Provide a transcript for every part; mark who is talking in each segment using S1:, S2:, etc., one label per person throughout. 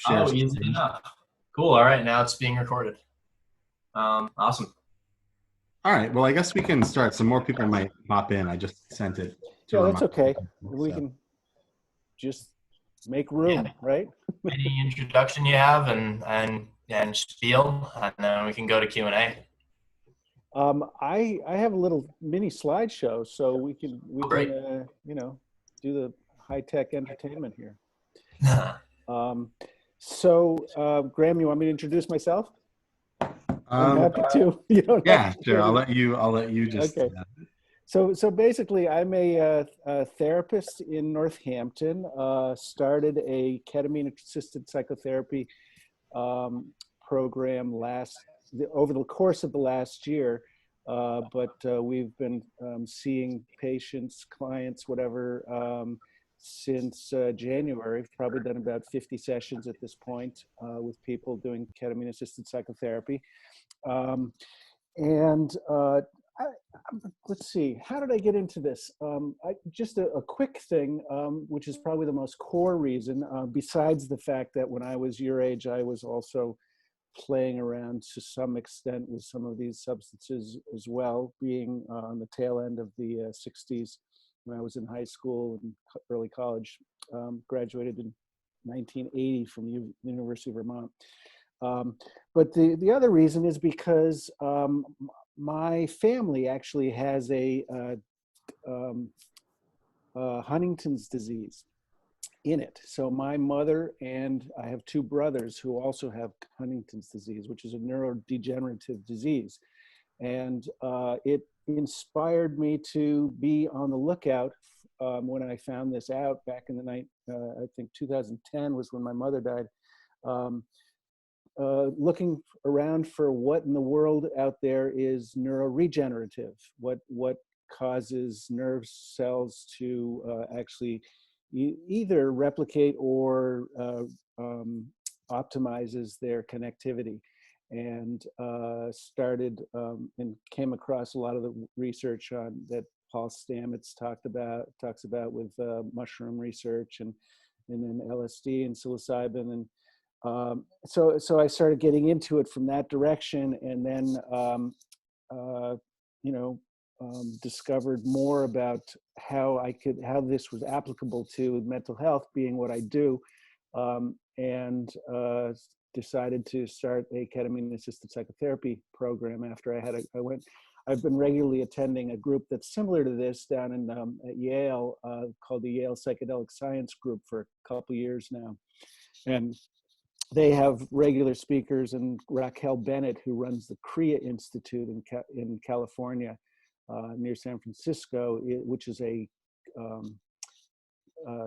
S1: share
S2: Oh, easy
S1: screen.
S2: enough. Cool. All right, now it's being recorded. Awesome.
S1: All right. Well, I guess we can start. Some more people might pop in. I just sent it to
S3: Yeah, that's
S1: remind
S3: okay.
S1: people.
S3: We
S1: So.
S3: can just make
S2: Yeah.
S3: room, right?
S2: Any introduction you have and spiel, and then we can go to Q&A.
S3: I have a little mini slideshow, so we can
S2: Great.
S3: do the high tech entertainment here.
S2: Yeah,
S3: Graham, you want me to introduce myself? I'm happy to. You don't
S1: Yeah,
S3: have to
S1: sure.
S3: do
S1: I'll let you just.
S3: Okay. So basically, I'm a therapist in Northampton. Started a ketamine-assisted psychotherapy program over the course of the last year, but we've been seeing patients, clients, whatever, since January. We've probably done about 50 sessions at this point with people doing ketamine-assisted psychotherapy. Let's see, how did I get into this? Just a quick thing, which is probably the most core reason, besides the fact that when I was your age, I was also playing around to some extent with some of these substances as well, being on the tail end of the 60s when I was in high school and early college. Graduated in 1980 from the University of Vermont. But the other reason is because my family actually has a Huntington's disease in it. So my mother and I have two brothers who also have Huntington's disease, which is a neurodegenerative disease. And it inspired me to be on the lookout when I found this out back in the night. I think 2010 was when my mother died. Looking around for what in the world out there is neuroregenerative, what causes nerve cells to actually either replicate or optimizes their connectivity. And started and came across a lot of the research on that Paul Stamets talks about with mushroom research and then LSD and psilocybin. And so I started getting into it from that direction, and then discovered more about how this was applicable to mental health, being what I do, and decided to start a ketamine-assisted psychotherapy program. After I've been regularly attending a group that's similar to this down in at Yale, called the Yale Psychedelic Science Group, for a couple years now, and they have regular speakers, and Raquel Bennett, who runs the CREA Institute in California, near San Francisco, which is a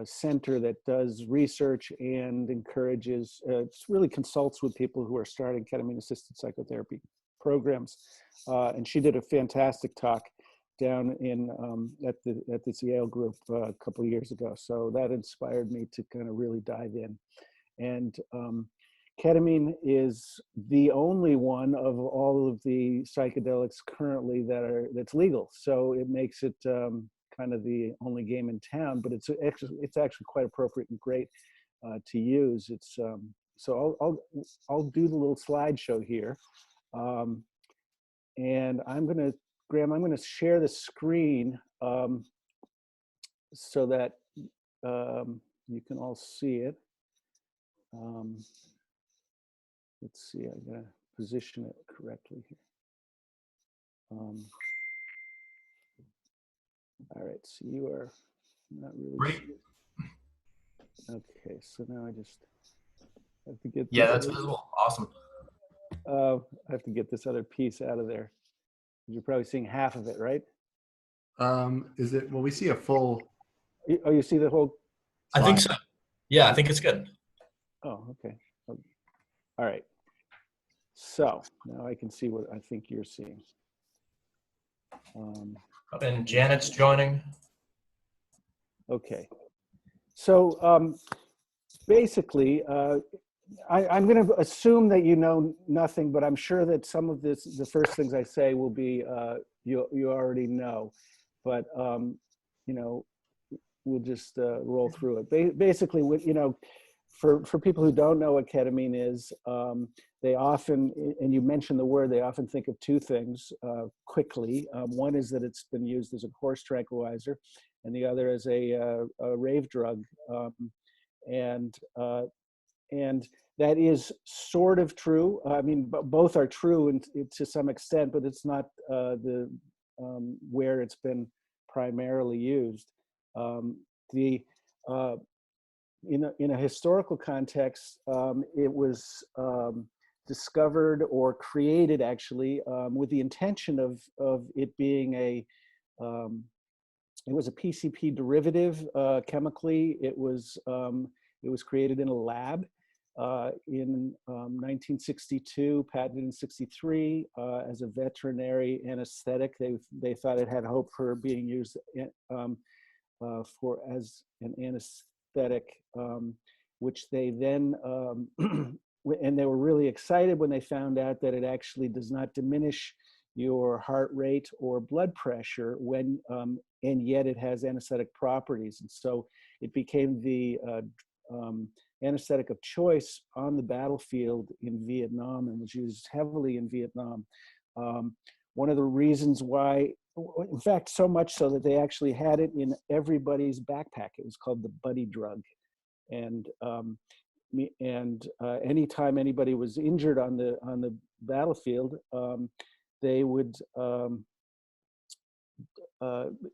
S3: center that does research and encourages, really consults with people who are starting ketamine-assisted psychotherapy programs. And she did a fantastic talk down in at this Yale group a couple of years ago. So that inspired me to kind of really dive in. And ketamine is the only one of all of the psychedelics currently that's legal. So it makes it kind of the only game in town, but it's actually quite appropriate and great to use. It's so I'll do the little slideshow here, and Graham, I'm gonna share the screen so that you can all see it. Let's see, I gotta position it correctly here. All right, so you are not really.
S2: great.
S3: Okay, so now I just have to get.
S2: Yeah, that's visible. Awesome.
S3: I have to get this other piece out of there. You're probably seeing half of it, right?
S1: Is it? Well, we see a full.
S3: Oh, you see the whole.
S2: I think so. Yeah, I think it's good.
S3: Oh, okay. All right. So now I can see what I think you're seeing.
S2: And Janet's joining.
S3: Okay. So basically, I'm going to assume that you know nothing, but I'm sure that some of the first things I say will be you already know, but we'll just roll through it. Basically, for people who don't know what ketamine is, they often, and you mentioned the word, they often think of two things quickly. One is that it's been used as a horse tranquilizer, and the other as a rave drug. And that is sort of true. I mean, both are true to some extent, but it's not where it's been primarily used. In a historical context, it was discovered or created actually with the intention of it being it was a PCP derivative chemically. It was created in a lab in 1962, patented in 63 as a veterinary anesthetic. They thought it had hope for being used as an anesthetic, which they then and they were really excited when they found out that it actually does not diminish your heart rate or blood pressure when and yet it has anesthetic properties. And so it became the anesthetic of choice on the battlefield in Vietnam and was used heavily in Vietnam. One of the reasons why, in fact, so much so that they actually had it in everybody's backpack. It was called the buddy drug. And anytime anybody was injured on the battlefield, they would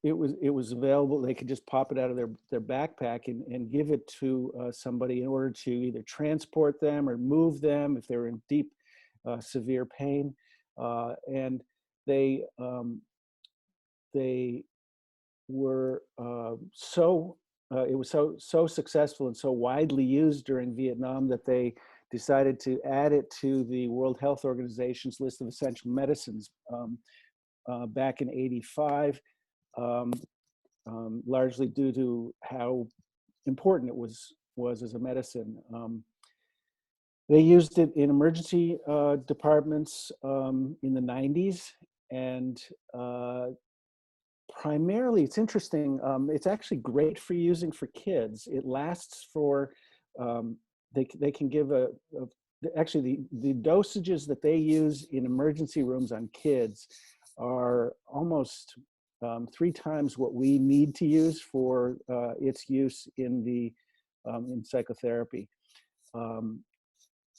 S3: it was available. They could just pop it out of their backpack and give it to somebody in order to either transport them or move them if they were in deep, severe pain. And they were it was so successful and so widely used during Vietnam that they decided to add it to the World Health Organization's list of essential medicines back in '85, largely due to how important it was as a medicine. They used it in emergency departments in the '90s, and primarily, it's interesting, it's actually great for using for kids. It lasts for, they can give actually the dosages that they use in emergency rooms on kids are almost 3 times what we need to use for its use in psychotherapy.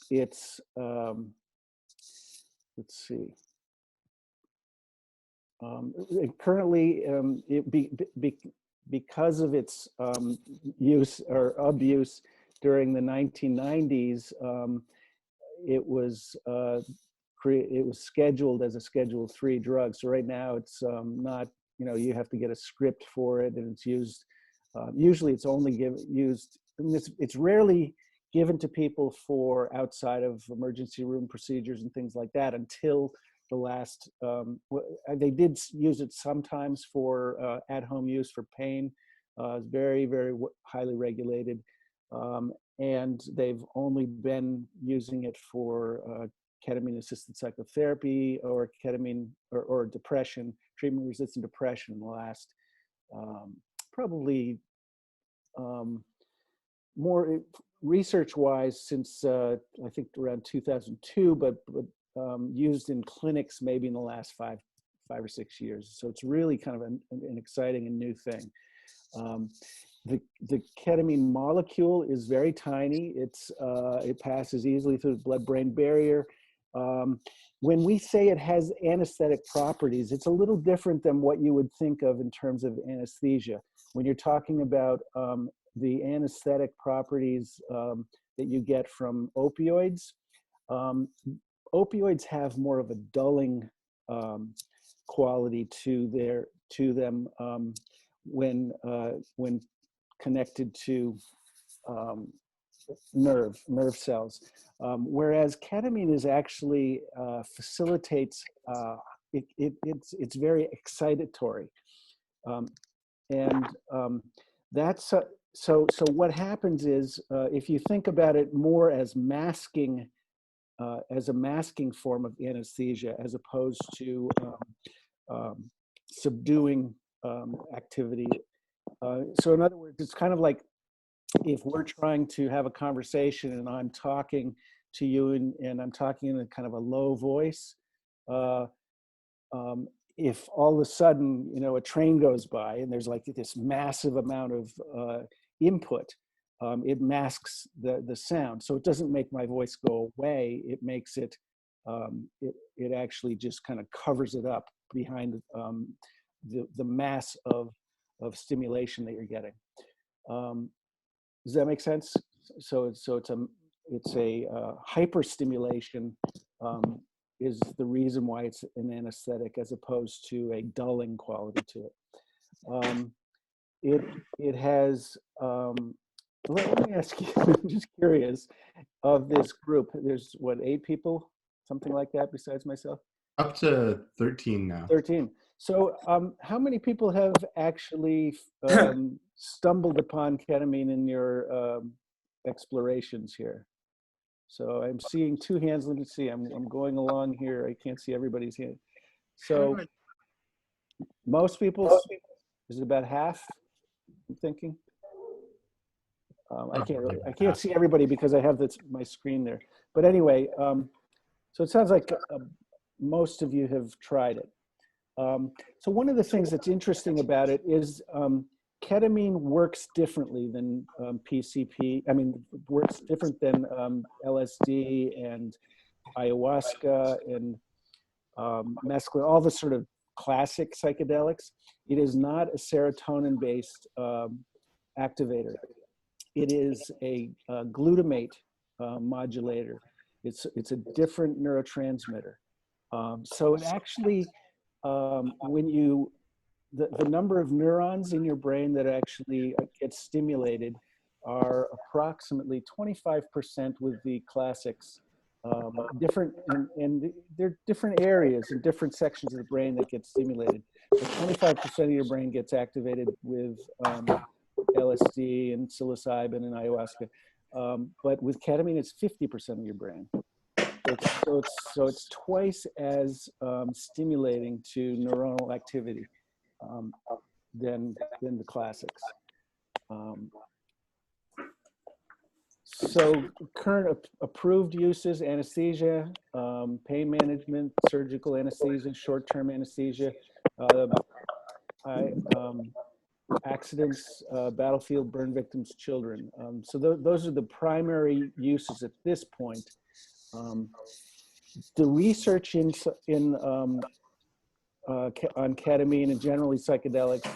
S3: It's, let's see. Currently, because of its use or abuse during the 1990s, it was scheduled as a Schedule III drug. So right now, it's not. You have to get a script for it, and it's used. Usually, it's only used. It's rarely given to people for outside of emergency room procedures and things like that until the last, they did use it sometimes for at-home use for pain. It's very, very highly regulated. And they've only been using it for ketamine-assisted psychotherapy or ketamine or depression, treatment-resistant depression in the last probably more research-wise since I think around 2002, but used in clinics maybe in the last five or 6 years. So it's really kind of an exciting and new thing. The ketamine molecule is very tiny. It passes easily through the blood-brain barrier. When we say it has anesthetic properties, it's a little different than what you would think of in terms of anesthesia. When you're talking about the anesthetic properties that you get from opioids, opioids have more of a dulling quality to them when connected to nerve cells, whereas ketamine is actually facilitates. It's very excitatory, and that's so what happens is if you think about it more as masking. As a masking form of anesthesia, as opposed to subduing activity. So in other words, it's kind of like if we're trying to have a conversation and I'm talking to you and I'm talking in a kind of a low voice, uh, if all of a sudden, you know, a train goes by and there's like this massive amount of input, it masks the sound. So it doesn't make my voice go away. It makes it, it actually just kind of covers it up behind the mass of stimulation that you're getting. Does that make sense? So it's a hyperstimulation is the reason why it's an anesthetic as opposed to a dulling quality to it. It has. Let me ask you. I'm just curious. Of this group, there's what, 8 people, something like that, besides myself.
S1: Up to 13 now.
S3: 13. So, how many people have actually stumbled upon ketamine in your explorations here? So I'm seeing 2 hands. Let me see. I'm going along here. I can't see everybody's hand. So most people, is it about half? I'm thinking. I can't see everybody because I have my screen there. But anyway, so it sounds like most of you have tried it. So one of the things that's interesting about it is ketamine works differently than PCP. I mean, works different than LSD and ayahuasca and mescaline, all the sort of classic psychedelics. It is not a serotonin-based activator. It is a glutamate modulator. It's a different neurotransmitter. So it actually, when you, the number of neurons in your brain that actually get stimulated are approximately 25% with the classics. Different, and there are different areas and different sections of the brain that get stimulated. But 25% of your brain gets activated with LSD and psilocybin and ayahuasca. But with ketamine, it's 50% of your brain. So it's twice as stimulating to neuronal activity than the classics. So current approved uses: anesthesia, pain management, surgical anesthesia, short-term anesthesia, accidents, battlefield burn victims, children. So those are the primary uses at this point. The research on ketamine and generally psychedelics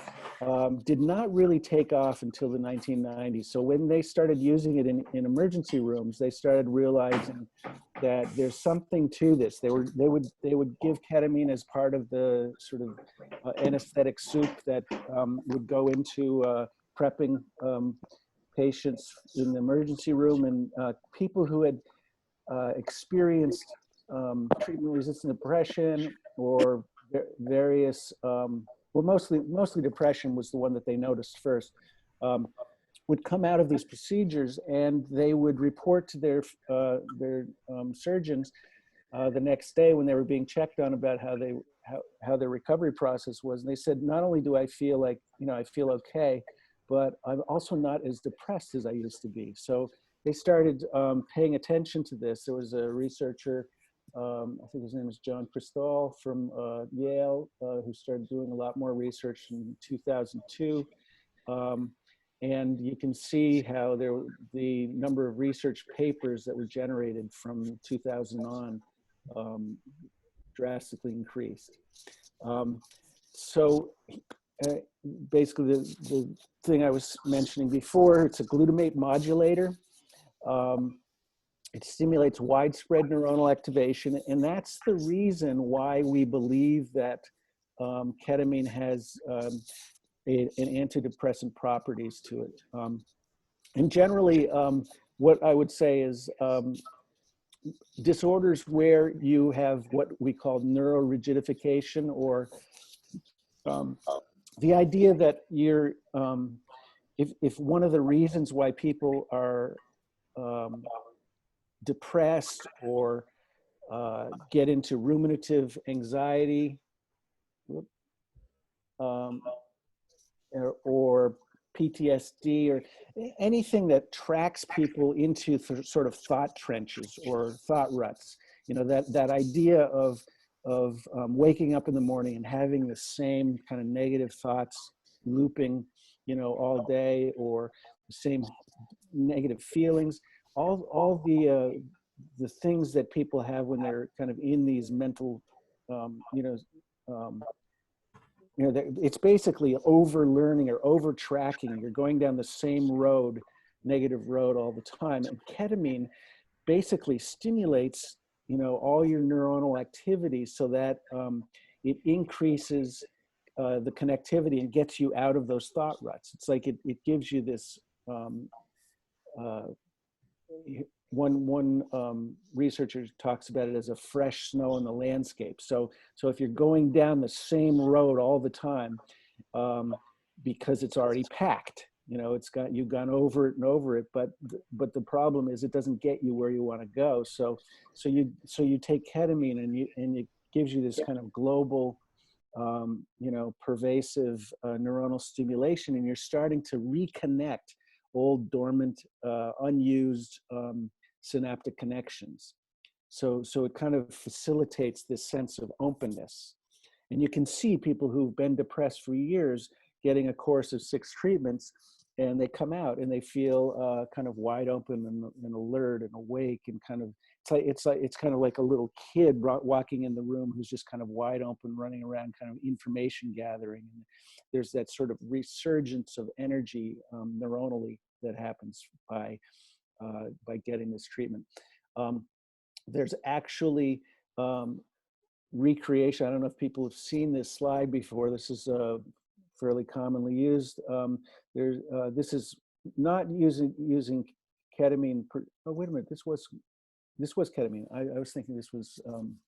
S3: did not really take off until the 1990s. So when they started using it in emergency rooms, they started realizing that there's something to this. They would give ketamine as part of the sort of anesthetic soup that would go into prepping patients in the emergency room, and people who had experienced treatment-resistant depression or various, well, mostly depression was the one that they noticed first, would come out of these procedures, and they would report to their surgeons the next day when they were being checked on about how their recovery process was. And they said, not only do I feel like, I feel okay, but I'm also not as depressed as I used to be. So they started paying attention to this. There was a researcher, I think his name is John Kristol from Yale, who started doing a lot more research in 2002. And you can see how the number of research papers that were generated from 2000 on drastically increased. So basically the thing I was mentioning before, it's a glutamate modulator. It stimulates widespread neuronal activation, and that's the reason why we believe that ketamine has an antidepressant properties to it. And generally, what I would say is disorders where you have what we call neurorigidification, or the idea that you're, if one of the reasons why people are depressed or get into ruminative anxiety, or PTSD or anything that tracks people into sort of thought trenches or thought ruts. You know, that idea of waking up in the morning and having the same kind of negative thoughts looping, you know, all day, or the same negative feelings, all the things that people have when they're kind of in these mental, it's basically over learning or over tracking. You're going down the same road, negative road all the time. And ketamine basically stimulates, you know, all your neuronal activity so that it increases the connectivity and gets you out of those thought ruts. It's like it gives you this, one researcher talks about it as a fresh snow in the landscape. So if you're going down the same road all the time, because it's already packed, you know, you've gone over it and over it, but the problem is it doesn't get you where you want to go. So you take ketamine and it gives you this kind of global, you know, pervasive neuronal stimulation, and you're starting to reconnect old, dormant, unused synaptic connections. So it kind of facilitates this sense of openness. And you can see people who've been depressed for years getting a course of 6 treatments, and they come out and they feel kind of wide open and alert and awake, and kind of it's kind of like a little kid walking in the room who's just kind of wide open, running around, kind of information gathering. And there's that sort of resurgence of energy neuronally that happens by getting this treatment. There's actually recreation. I don't know if people have seen this slide before. This is fairly commonly used. This is not using ketamine. Oh, wait a minute. This was ketamine. I was thinking this was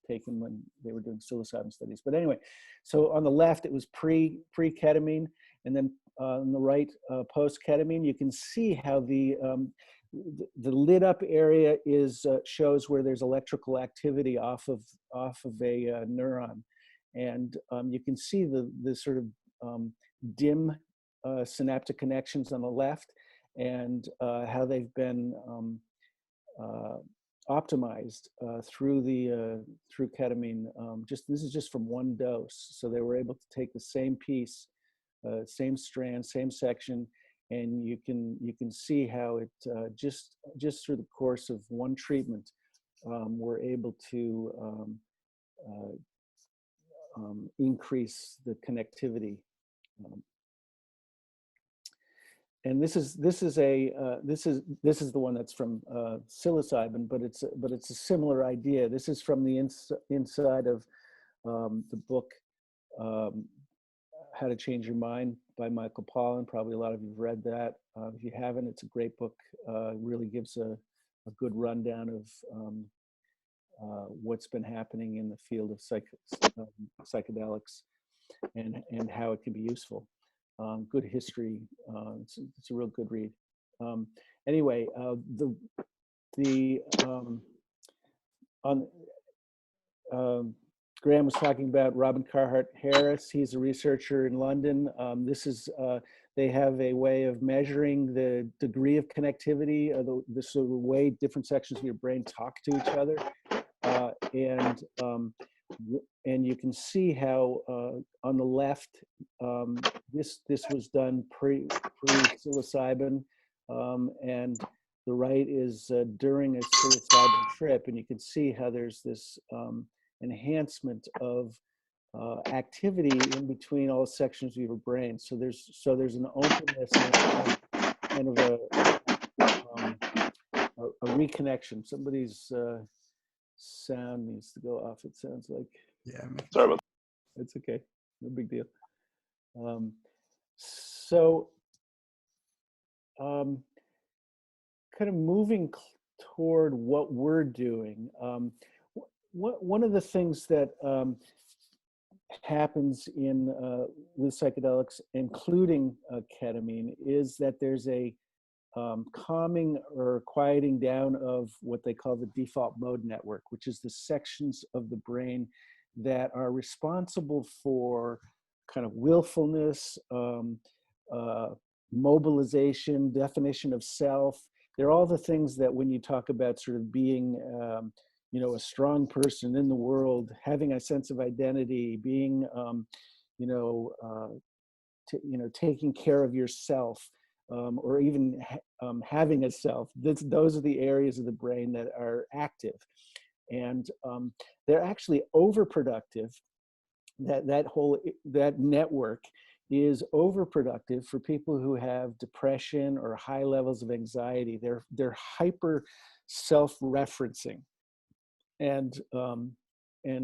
S3: taken when they were doing psilocybin studies. But anyway, so on the left, it was pre-ketamine, and then on the right, post-ketamine. You can see how the lit up area shows where there's electrical activity off of a neuron, and you can see the sort of dim synaptic connections on the left, and how they've been optimized through ketamine. This is just from one dose, so they were able to take the same piece, same strand, same section, and you can see how it just through the course of one treatment, we're able to increase the connectivity. And this is the one that's from psilocybin, but it's a similar idea. This is from the inside of the book How to Change Your Mind by Michael Pollan. Probably a lot of you've read that. If you haven't, it's a great book. Really gives a good rundown of what's been happening in the field of psychedelics and how it can be useful. Good history. It's a real good read. Anyway, Graham was talking about Robin Carhart Harris. He's a researcher in London. They have a way of measuring the degree of connectivity, or the way different sections of your brain talk to each other, and you can see how on the left, this was done pre-psilocybin, and the right is during a psilocybin trip, and you can see how there's this enhancement of activity in between all sections of your brain. So there's an openness and kind of a reconnection. Somebody's sound needs to go off. It sounds like.
S1: Yeah.
S4: Sorry about
S3: that. It's okay. No big deal. Kind of moving toward what we're doing. One of the things that happens with psychedelics, including ketamine, is that there's a calming or quieting down of what they call the default mode network, which is the sections of the brain that are responsible for kind of willfulness, mobilization, definition of self. They're all the things that when you talk about sort of being, a strong person in the world, having a sense of identity, being, taking care of yourself, or even having a self. Those are the areas of the brain that are active, and they're actually overproductive. That network is overproductive for people who have depression or high levels of anxiety. They're hyper self-referencing, and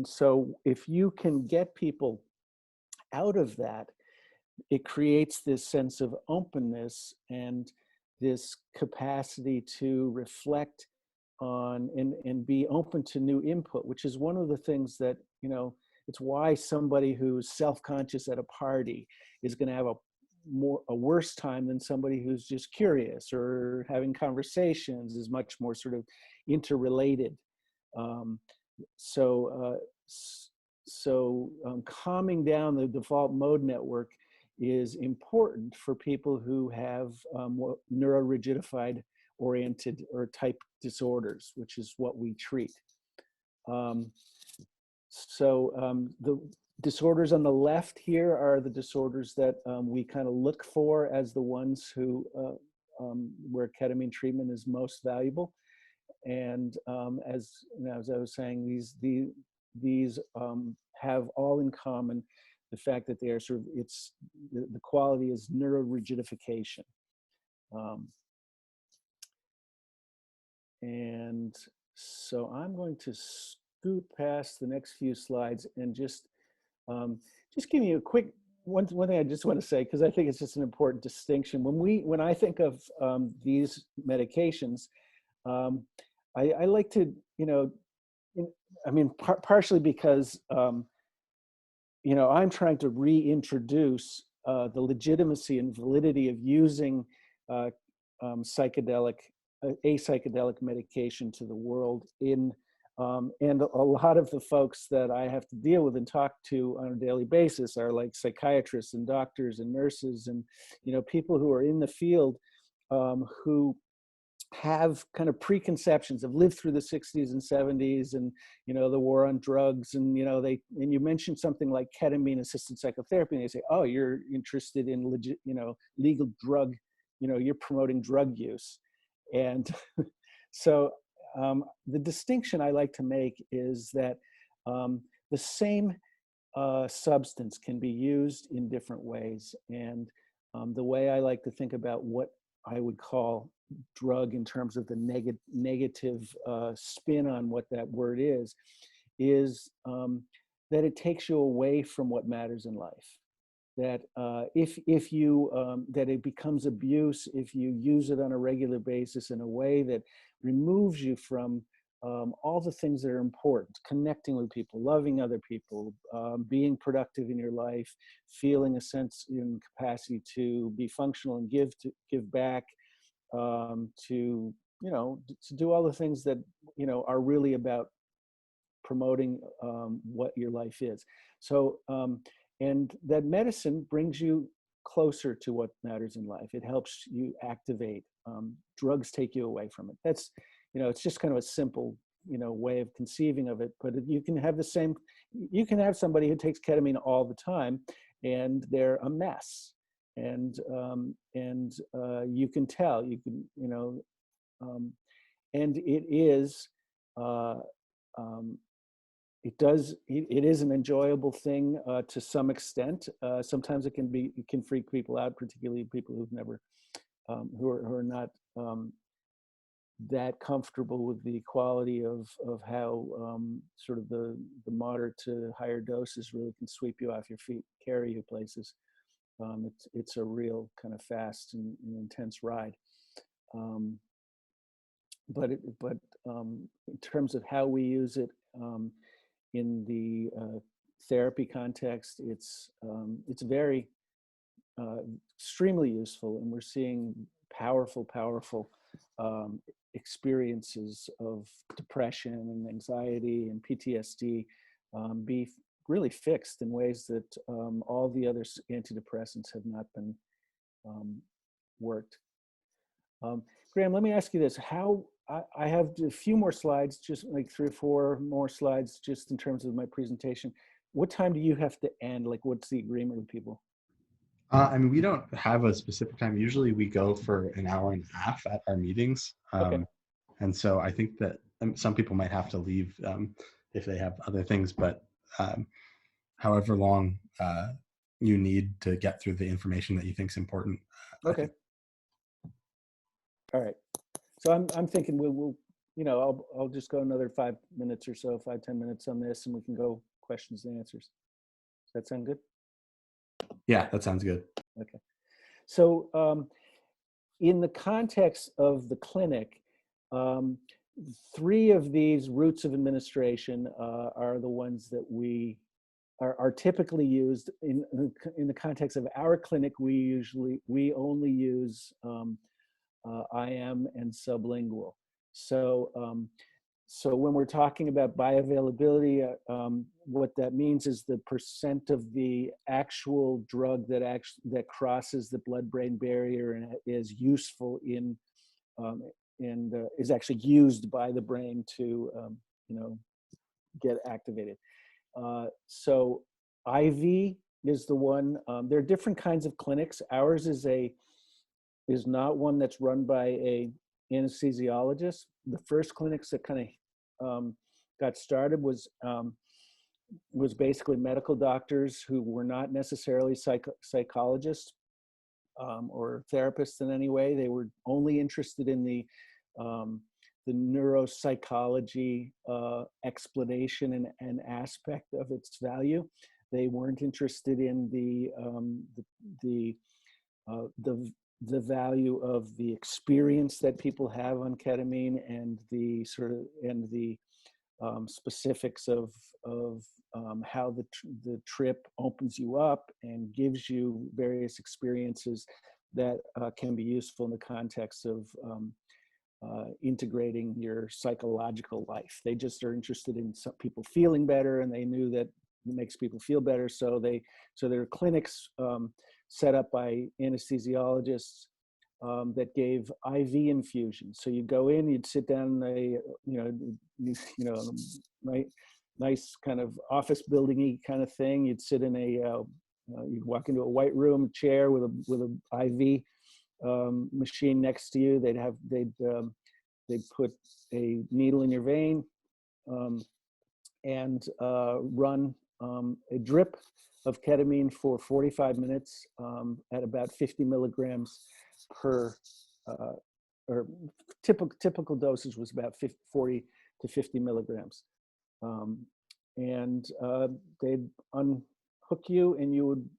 S3: so if you can get people out of that, it creates this sense of openness and this capacity to reflect on and be open to new input, which is one of the things that, it's why somebody who's self-conscious at a party is going to have a worse time than somebody who's just curious, or having conversations is much more sort of interrelated. Calming down the default mode network is important for people who have neurorigidified oriented or type disorders, which is what we treat. The disorders on the left here are the disorders that we kind of look for as the ones who where ketamine treatment is most valuable. And as I was saying, these have all in common the fact that they are sort of, the quality is neurorigidification. And so I'm going to scoot past the next few slides and just giving you a quick one thing I just want to say, because I think it's just an important distinction. When I think of these medications, I like to, partially because, I'm trying to reintroduce the legitimacy and validity of using psychedelic medication to the world and a lot of the folks that I have to deal with and talk to on a daily basis are like psychiatrists and doctors and nurses and, people who are in the field who have kind of preconceptions, have lived through the 60s and 70s and, the war on drugs. And, you mentioned something like ketamine assisted psychotherapy and they say, oh, you're interested in legal drug, you're promoting drug use. And so the distinction I like to make is that the same substance can be used in different ways. And the way I like to think about what I would call drug in terms of the negative spin on what that word is that it takes you away from what matters in life. That if you that it becomes abuse if you use it on a regular basis in a way that removes you from all the things that are important: connecting with people, loving other people, being productive in your life, feeling a sense in capacity to be functional and give back, to do all the things that are really about promoting what your life is. So and that medicine brings you closer to what matters in life. It helps you activate. Drugs take you away from it. That's, it's just kind of a simple, way of conceiving of it. But you can have you can have somebody who takes ketamine all the time and they're a mess. And you can tell, and it is, it is an enjoyable thing to some extent. Sometimes it can freak people out, particularly people who've never, who are not that comfortable with the quality of how sort of the moderate to higher doses really can sweep you off your feet, carry you places. It's a real kind of fast and intense ride. But in terms of how we use it in the therapy context, it's very extremely useful, and we're seeing powerful experiences of depression and anxiety and PTSD be really fixed in ways that all the other antidepressants have not been worked. Graham, let me ask you this. I have a few more slides, just like 3 or 4 more slides, just in terms of my presentation. What time do you have to end? Like, what's the agreement with people?
S1: I mean, we don't have a specific time. Usually we go for an hour and a half at our meetings.
S3: Okay.
S1: And so I think that some people might have to leave if they have other things, but however long you need to get through the information that you think is important.
S3: Okay. All right. So I'm thinking we'll I'll just go another 5 minutes or so, 5-10 minutes on this, and we can go questions and answers. Does that sound good?
S1: Yeah, that sounds good.
S3: Okay. So in the context of the clinic, 3 of these routes of administration are the ones that we are typically used in the context of our clinic. We only use IM and sublingual. So when we're talking about bioavailability, what that means is the percent of the actual drug that crosses the blood-brain barrier and is useful in and is actually used by the brain to get activated. So IV is the one. There are different kinds of clinics. Ours is not one that's run by a anesthesiologist. The first clinics that kind of got started was basically medical doctors who were not necessarily psychologists or therapists in any way. They were only interested in the neuropsychology explanation and aspect of its value. They weren't interested in the value of the experience that people have on ketamine and the specifics of how the trip opens you up and gives you various experiences that can be useful in the context of integrating your psychological life. They just are interested in some people feeling better, and they knew that it makes people feel better. So there are clinics set up by anesthesiologists that gave IV infusions. So you go in, you'd sit down in nice kind of office building-y kind of thing. You'd sit in you'd walk into a white room chair with a IV machine next to you. They'd put a needle in your vein and run a drip of ketamine for 45 minutes at about 50 milligrams per, or typical dosage was about 40 to 50 milligrams. And they'd unhook you, and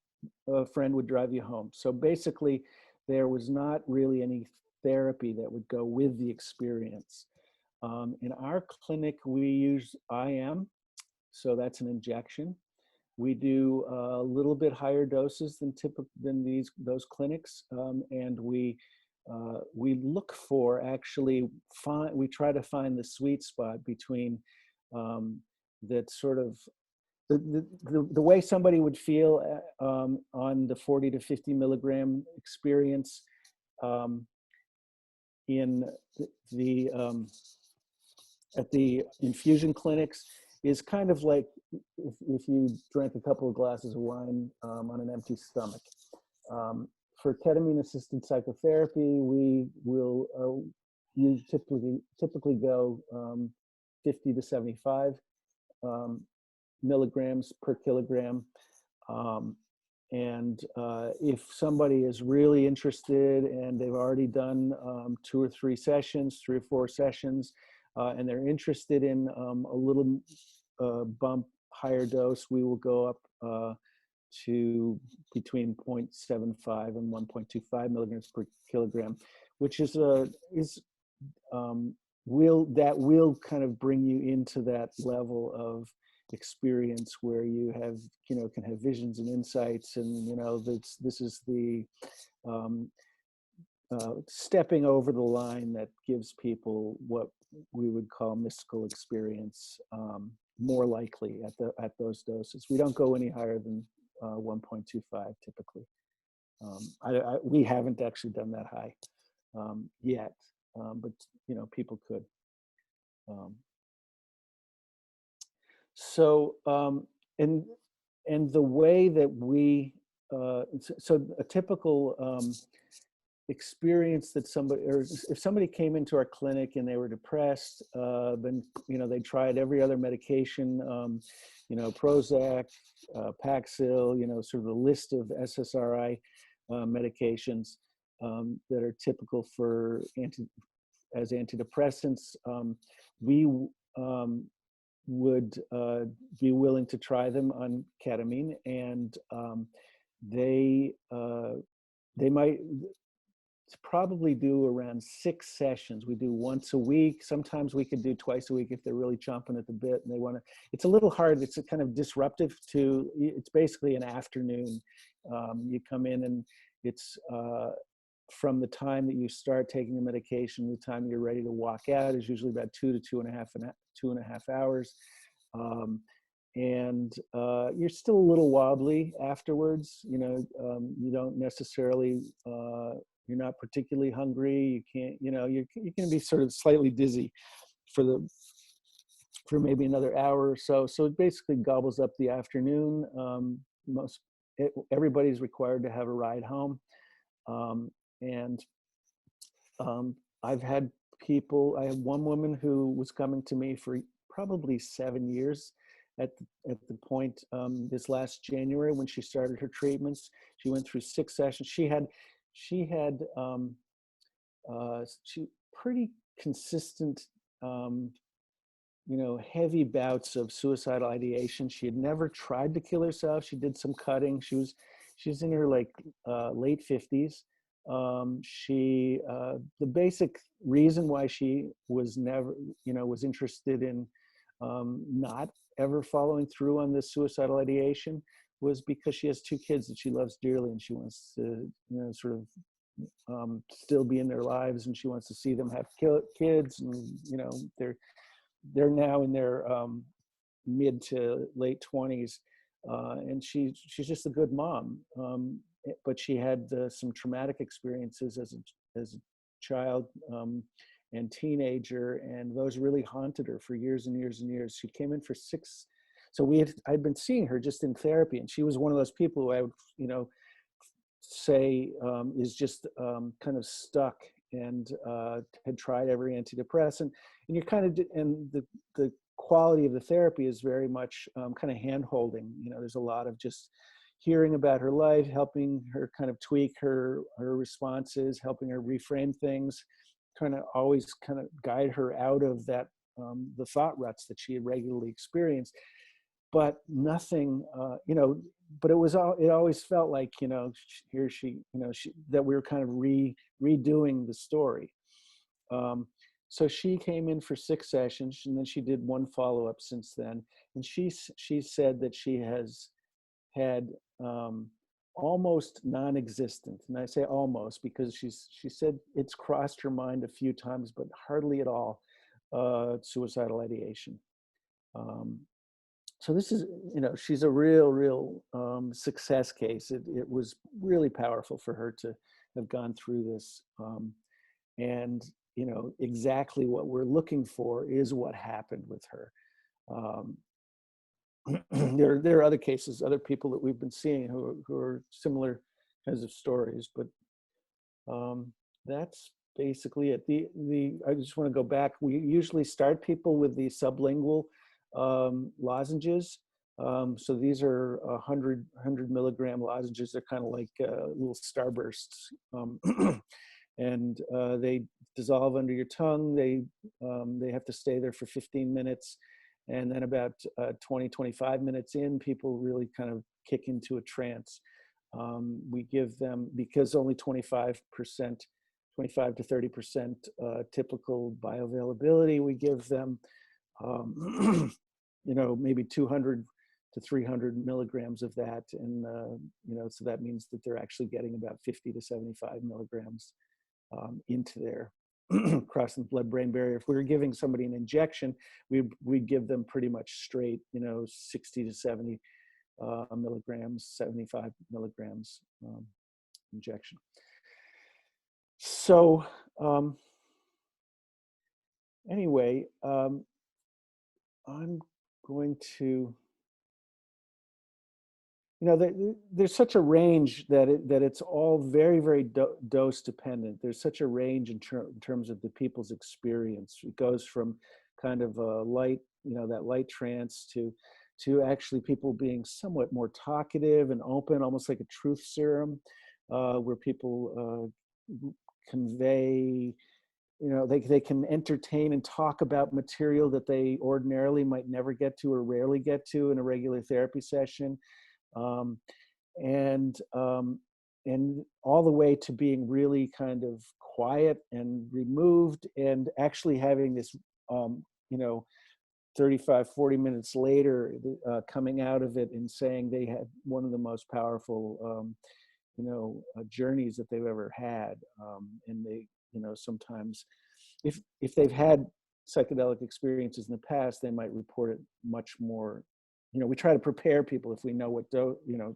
S3: a friend would drive you home. So basically, there was not really any therapy that would go with the experience. In our clinic, we use IM, so that's an injection. We do a little bit higher doses than those clinics, and we look for we try to find the sweet spot between that sort of the way somebody would feel on the 40 to 50 milligram experience in at the infusion clinics is kind of like if you drank a couple of glasses of wine on an empty stomach. For ketamine-assisted psychotherapy, we will typically go 50 to 75 milligrams per kilogram. And if somebody is really interested and they've already done 2 or 3 sessions, 3 or 4 sessions, and they're interested in a little bump higher dose, we will go up to between 0.75 and 1.25 milligrams per kilogram, which will kind of bring you into that level of experience where you have can have visions and insights, and this is the stepping over the line that gives people what we would call mystical experience more likely at those doses. We don't go any higher than 1.25 typically. We haven't actually done that high yet, but people could. And the way that we, so a typical experience that somebody, or if somebody came into our clinic and they were depressed, then they tried every other medication, Prozac, Paxil, sort of a list of SSRI medications that are typical for as antidepressants. We would be willing to try them on ketamine, and they might probably do around 6 sessions. We do once a week. Sometimes we could do twice a week if they're really chomping at the bit and they want to. It's a little hard. It's a kind of disruptive to. It's basically an afternoon. You come in and it's from the time that you start taking the medication, the time you're ready to walk out is usually about 2 to 2.5 hours. And you're still a little wobbly afterwards. You don't necessarily, you're not particularly hungry. You can't, you can be sort of slightly dizzy for maybe another hour or so. So it basically gobbles up the afternoon. Everybody's required to have a ride home. And I've had people, I had one woman who was coming to me for probably 7 years at the point this last January when she started her treatments. She went through 6 sessions. She had pretty consistent, heavy bouts of suicidal ideation. She had never tried to kill herself. She did some cutting. She's in her late 50s. The basic reason why she was never, was interested in not ever following through on this suicidal ideation was because she has 2 kids that she loves dearly, and she wants to, sort of still be in their lives, and she wants to see them have kids, and they're now in their mid to late 20s, and she's just a good mom. But she had some traumatic experiences as a child and teenager, and those really haunted her for years and years and years. She came in for 6. So I'd been seeing her just in therapy, and she was one of those people who I would, say is just kind of stuck and had tried every antidepressant. And you're kind of, and the quality of the therapy is very much kind of hand-holding. There's a lot of just hearing about her life, helping her kind of tweak her responses, helping her reframe things, kind of always kind of guide her out of that, the thought ruts that she had regularly experienced. But nothing, but it always felt like, here she, that we were kind of redoing the story. So she came in for 6 sessions, and then she did 1 follow-up since then. And she said that she has had almost non-existent, and I say almost because she said it's crossed her mind a few times, but hardly at all suicidal ideation. So this is, she's a real success case. It was really powerful for her to have gone through this, and exactly what we're looking for is what happened with her. There are other cases, other people that we've been seeing who are similar kinds of stories, but that's basically it. I just want to go back. We usually start people with the sublingual lozenges. So these are 100 milligram lozenges. They're kind of like little starbursts, and they dissolve under your tongue. They have to stay there for 15 minutes. And then about 20-25 minutes in, people really kind of kick into a trance. We give them, because only 25 to 30% typical bioavailability, we give them, maybe 200 to 300 milligrams of that. And, so that means that they're actually getting about 50 to 75 milligrams into their crossing the blood-brain barrier. If we were giving somebody an injection, we'd give them pretty much straight, 60 to 70 milligrams, 75 milligrams. injection. So anyway, I'm going to, there's such a range that it's all very, very dose dependent. There's such a range in terms of the people's experience. It goes from kind of a light, that light trance to actually people being somewhat more talkative and open, almost like a truth serum, where people convey, they can entertain and talk about material that they ordinarily might never get to or rarely get to in a regular therapy session. And all the way to being really kind of quiet and removed, and actually having this, 35, 40 minutes later, coming out of it and saying they had one of the most powerful, journeys that they've ever had. And they, sometimes if they've had psychedelic experiences in the past, they might report it much more. We try to prepare people if we know what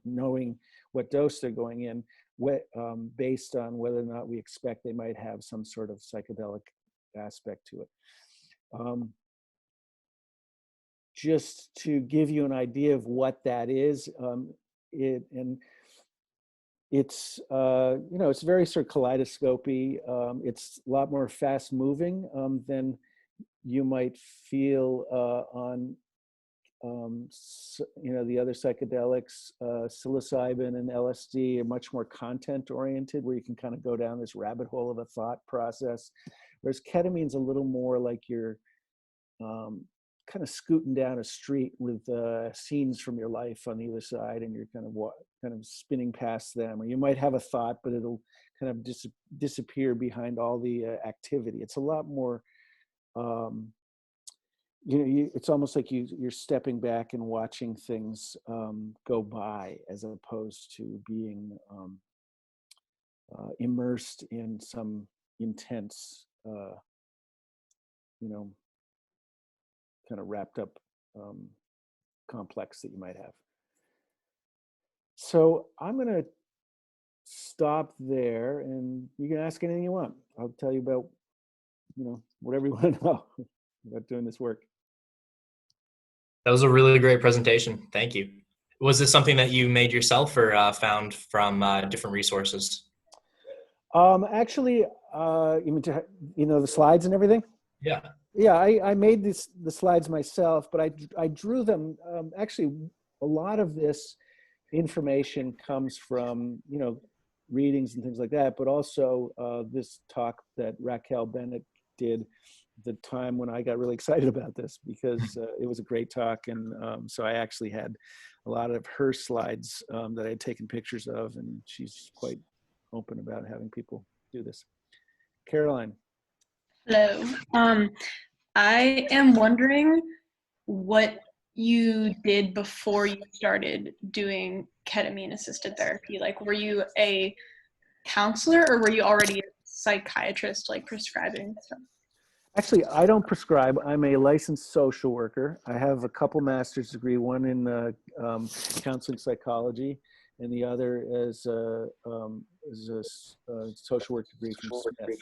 S3: knowing what dose they're going in, based on whether or not we expect they might have some sort of psychedelic aspect to it. Just to give you an idea of what that is, it's it's very sort of kaleidoscopy. It's a lot more fast moving than you might feel on the other psychedelics. Psilocybin and LSD are much more content oriented, where you can kind of go down this rabbit hole of a thought process, whereas ketamine's a little more like you're kind of scooting down a street with scenes from your life on either side, and you're kind of spinning past them, or you might have a thought, but it'll kind of disappear behind all the activity. It's a lot more it's almost like you're stepping back and watching things go by, as opposed to being immersed in some intense, kind of wrapped up complex that you might have. So I'm going to stop there, and you can ask anything you want. I'll tell you about, whatever you want to know about doing this work.
S2: That was a really great presentation. Thank you. Was this something that you made yourself, or found from different resources?
S3: Actually, you mean the slides and everything?
S2: Yeah.
S3: Yeah, I made the slides myself, but I drew them. Actually, a lot of this information comes from readings and things like that, but also this talk that Raquel Bennett did the time when I got really excited about this, because it was a great talk. And so I actually had a lot of her slides that I had taken pictures of, and she's quite open about having people do this. Caroline.
S4: Hello. I am wondering what you did before you started doing ketamine assisted therapy. Like, were you a counselor, or were you already a psychiatrist, like prescribing stuff?
S3: Actually, I don't prescribe. I'm a licensed social worker. I have a couple master's degree, one in counseling psychology, and the other is a social work degree from Smith.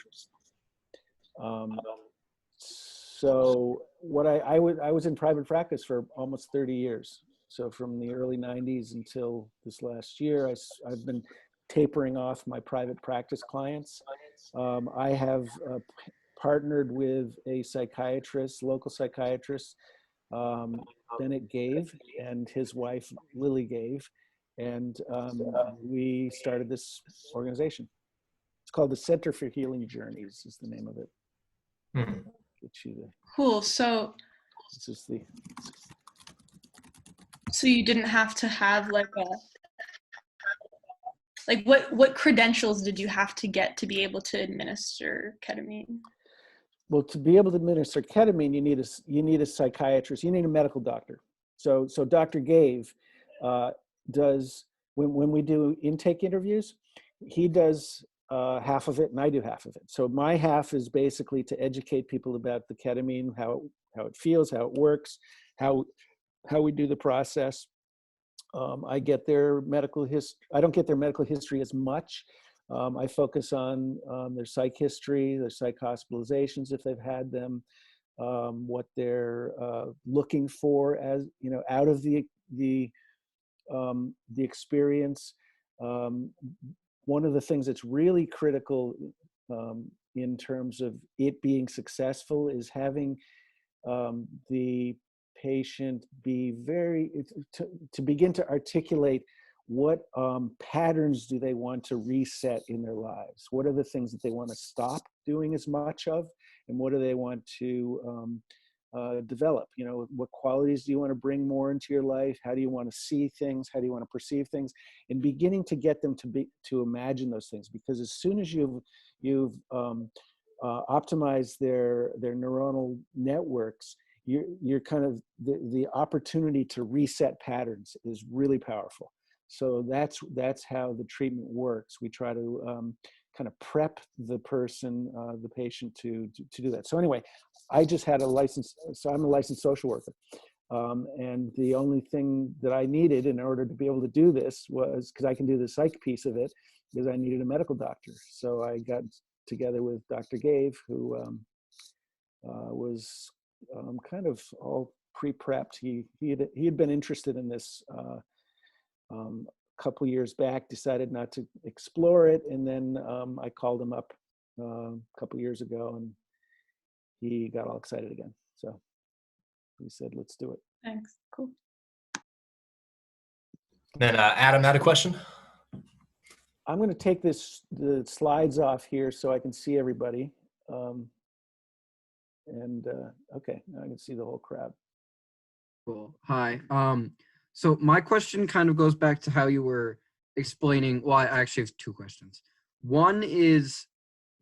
S3: So what I was in private practice for almost 30 years. So from the early 90s until this last year, I've been tapering off my private practice clients. I have partnered with a psychiatrist, local psychiatrist, Bennett Gave, and his wife, Lily Gave. And we started this organization. It's called the Center for Healing Journeys is the name of it.
S2: Mm-hmm.
S4: Cool. So
S3: this is the.
S4: So you didn't have to have what credentials did you have to get to be able to administer ketamine?
S3: Well, to be able to administer ketamine, you need a psychiatrist. You need a medical doctor. So Dr. Gave does when we do intake interviews, he does half of it, and I do half of it. So my half is basically to educate people about the ketamine, how it feels, how it works, how we do the process. I get their medical history. I don't get their medical history as much, I focus on their psych history, their psych hospitalizations if they've had them, what they're looking for as out of the experience. One of the things that's really critical in terms of it being successful is having the patient be to begin to articulate what patterns do they want to reset in their lives? What are the things that they want to stop doing as much of? And what do they want to develop? What qualities do you want to bring more into your life? How do you want to see things? How do you want to perceive things? And beginning to get them to imagine those things, because as soon as you've optimized their neuronal networks, you're kind of the opportunity to reset patterns is really powerful. So that's how the treatment works. We try to kind of prep the person, the patient to do that. So anyway, I just had a license. So I'm a licensed social worker. And the only thing that I needed in order to be able to do this was, because I can do the psych piece of it, is I needed a medical doctor. So I got together with Dr. Gave, who was kind of all pre-prepped. He had been interested in this a couple years back, decided not to explore it, and then I called him up a couple years ago, and he got all excited again. So he said, "Let's do it."
S4: Thanks. Cool.
S2: Then Adam had a question.
S3: I'm going to take the slides off here so I can see everybody. Okay, now I can see the whole crowd.
S5: Cool. Hi. So my question kind of goes back to how you were explaining. Well, I actually have two questions. One is,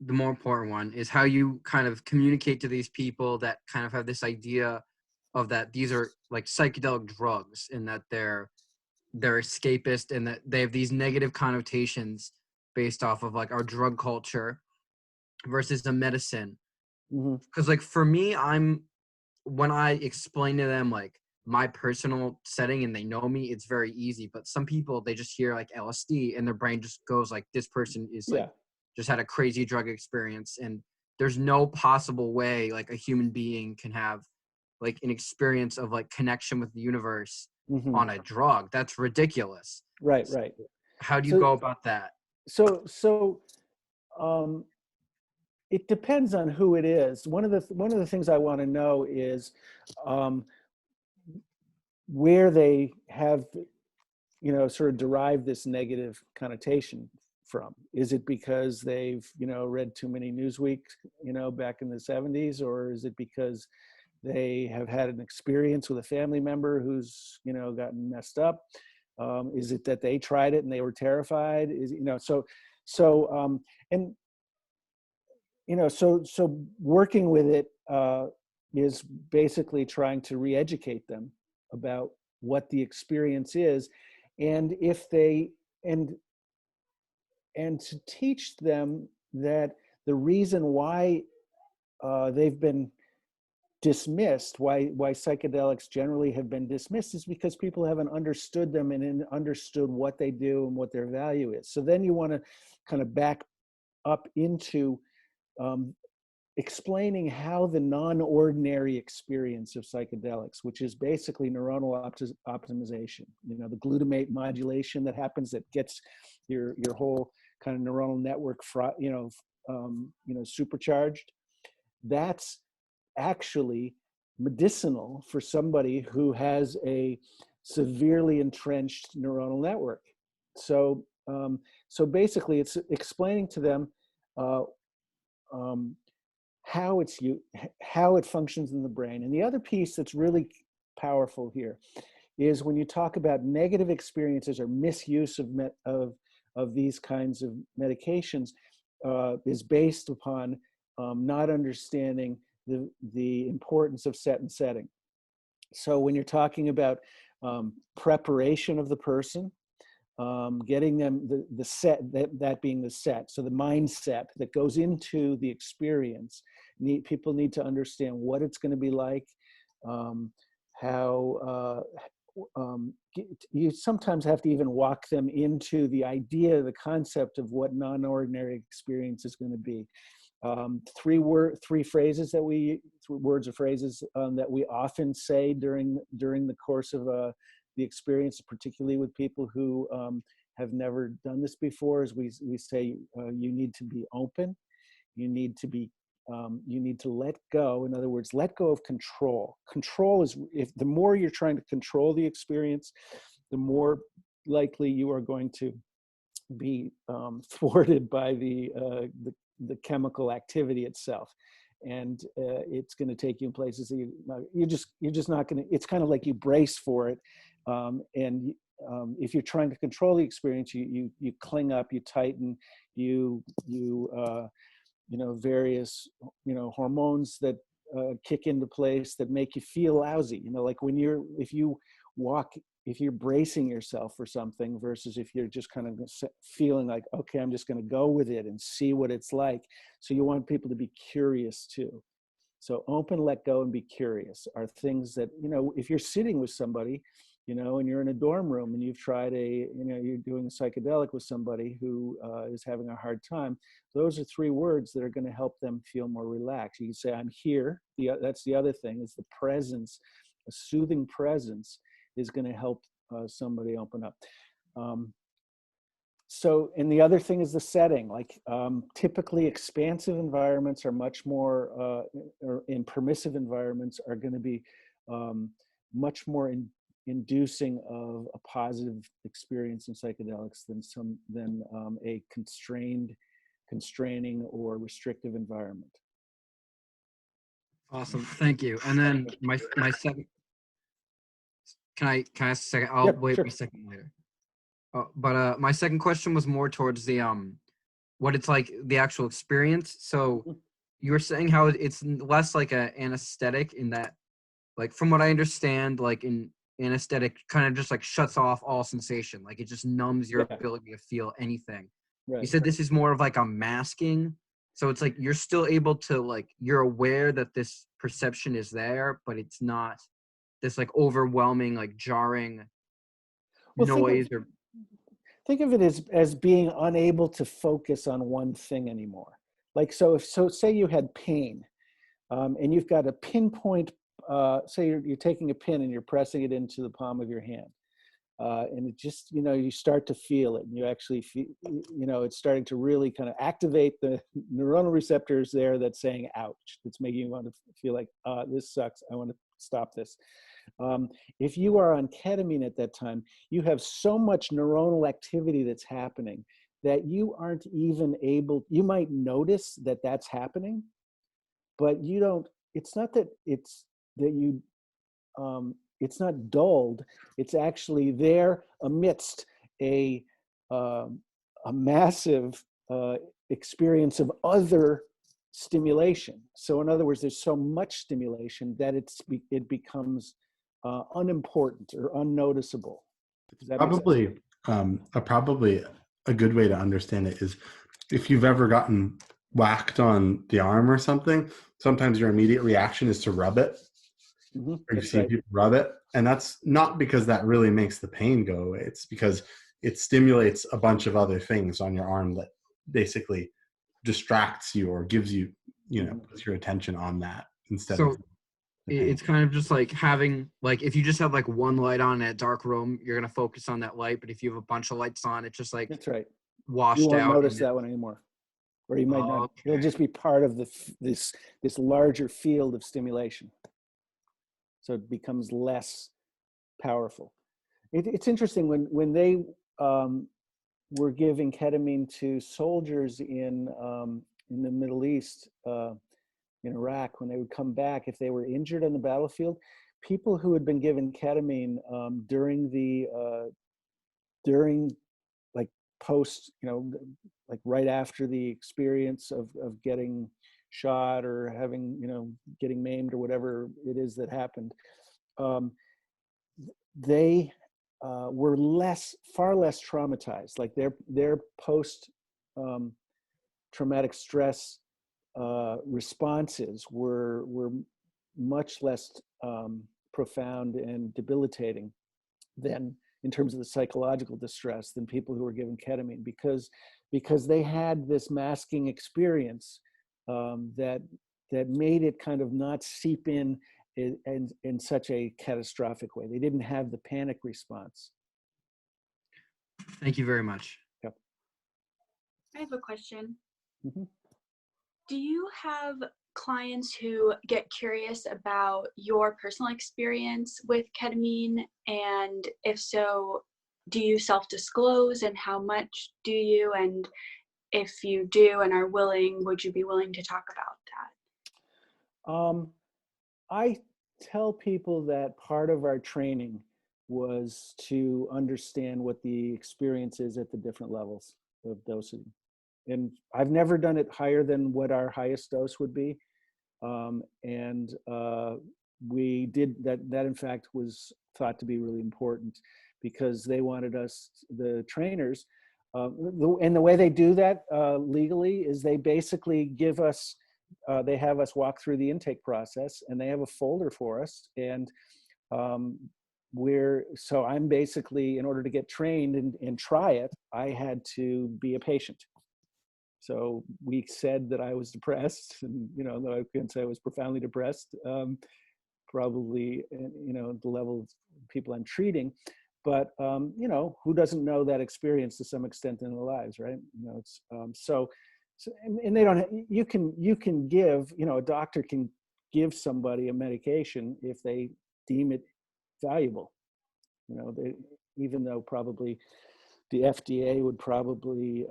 S5: the more important one is how you kind of communicate to these people that kind of have this idea of that these are like psychedelic drugs, and that they're escapist, and that they have these negative connotations based off of like our drug culture versus a medicine. Because like for me, when I explain to them like my personal setting and they know me, it's very easy. But some people, they just hear like LSD and their brain just goes like, this person is like just had a crazy drug experience, and there's no possible way like a human being can have like an experience of like connection with the universe on a drug. That's ridiculous.
S3: Right.
S5: How do you go about that?
S3: So it depends on who it is. One of the things I want to know is where they have, sort of derived this negative connotation from. Is it because they've, read too many Newsweek, back in the 70s, or is it because they have had an experience with a family member who's, gotten messed up? Is it that they tried it and they were terrified? So working with it is basically trying to re-educate them about what the experience is, and and to teach them that the reason why they've been dismissed, why psychedelics generally have been dismissed, is because people haven't understood them and understood what they do and what their value is. So then you want to kind of back up into explaining how the non-ordinary experience of psychedelics, which is basically neuronal optimization, the glutamate modulation that happens, that gets your whole kind of neuronal network, supercharged. That's actually medicinal for somebody who has a severely entrenched neuronal network. So basically, it's explaining to them how it functions in the brain. And the other piece that's really powerful here is when you talk about negative experiences or misuse of these kinds of medications, is based upon not understanding the importance of set and setting. So when you're talking about preparation of the person, getting them the set, that being the set, so the mindset that goes into the experience, people need to understand what it's going to be like, you sometimes have to even walk them into the idea, the concept of what non-ordinary experience is going to be. Three phrases that words or phrases that we often say during the course of the experience, particularly with people who have never done this before, is we say you need to be open, you need to let go. In other words, let go of control. Control is, if the more you're trying to control the experience, the more likely you are going to be thwarted by the chemical activity itself, and it's going to take you in places that you're just not going to. It's kind of like you brace for it, and if you're trying to control the experience, you cling up, you tighten, you various hormones that kick into place that make you feel lousy. Like if you're bracing yourself for something versus if you're just kind of feeling like, okay, I'm just going to go with it and see what it's like. So you want people to be curious too. So open, let go, and be curious are things that, if you're sitting with somebody, and you're in a dorm room and you've tried you're doing a psychedelic with somebody who is having a hard time, those are 3 words that are going to help them feel more relaxed. You can say, I'm here. That's the other thing, is the presence. A soothing presence is going to help somebody open up. And the other thing is the setting. Like typically expansive environments are much more, or in permissive environments are going to be much more inducing of a positive experience in psychedelics than a constraining or restrictive environment.
S5: Awesome, thank you. And then my second. Can I ask a second? I'll wait a second later. But my second question was more towards the what it's like, the actual experience. So you were saying how it's less like an anesthetic, in that, like, from what I understand, like in anesthetic kind of just like shuts off all sensation, like it just numbs your ability to feel anything. Right. You said this is more of like a masking, so it's like you're still able to, like, you're aware that this perception is there, but it's not this like overwhelming, like jarring noise.
S3: Think of it as being unable to focus on one thing anymore. Like, so say you had pain, and you've got a pinpoint, say you're taking a pin and you're pressing it into the palm of your hand. And it just, you start to feel it, and you actually feel, it's starting to really kind of activate the neuronal receptors there that's saying, ouch, that's making you want to feel like, this sucks, I want to stop this. If you are on ketamine at that time, you have so much neuronal activity that's happening that you aren't even able, you might notice that that's happening, but you don't, it's not that it's that you, it's not dulled, it's actually there amidst a massive experience of other stimulation. So in other words, there's so much stimulation that it becomes unimportant or unnoticeable.
S1: Probably a good way to understand it is, if you've ever gotten whacked on the arm or something, sometimes your immediate reaction is to rub it. Mm-hmm. Or you see people rub it, and that's not because that really makes the pain go away. It's because it stimulates a bunch of other things on your arm that basically distracts you or gives you, puts your attention on that instead of.
S5: It's kind of just like having, like, if you just have like one light on in a dark room, you're going to focus on that light. But if you have a bunch of lights on, it's just like,
S3: that's right,
S5: washed out.
S3: You won't notice that one anymore. Or you might not. Okay. It'll just be part of this larger field of stimulation. So it becomes less powerful. It's interesting, when they were giving ketamine to soldiers in the Middle East, in Iraq, when they would come back, if they were injured on the battlefield, people who had been given ketamine during like post, like right after the experience of getting shot or having, getting maimed or whatever it is that happened, they were far less traumatized. Like their post traumatic stress responses were much less profound and debilitating than in terms of the psychological distress than people who were given ketamine, because they had this masking experience that made it kind of not seep in such a catastrophic way. They didn't have the panic response.
S5: Thank you very much.
S3: Yep.
S6: I have a question.
S3: Mm-hmm.
S6: Do you have clients who get curious about your personal experience with ketamine? And if so, do you self-disclose, and how much do you? And if you do and are willing, would you be willing to talk about that?
S3: I tell people that part of our training was to understand what the experience is at the different levels of dosing. And I've never done it higher than what our highest dose would be. We did that. That in fact was thought to be really important, because they wanted us, the trainers, and the way they do that legally is they basically give us, they have us walk through the intake process, and they have a folder for us. And so I'm basically, in order to get trained and try it, I had to be a patient. So we said that I was depressed, and, you know, though I couldn't say I was profoundly depressed, probably, you know, the level of people I'm treating. But, you know, who doesn't know that experience to some extent in their lives, right? You know, it's, and they don't, you can give, you know, a doctor can give somebody a medication if they deem it valuable. You know, even though probably the FDA would probably,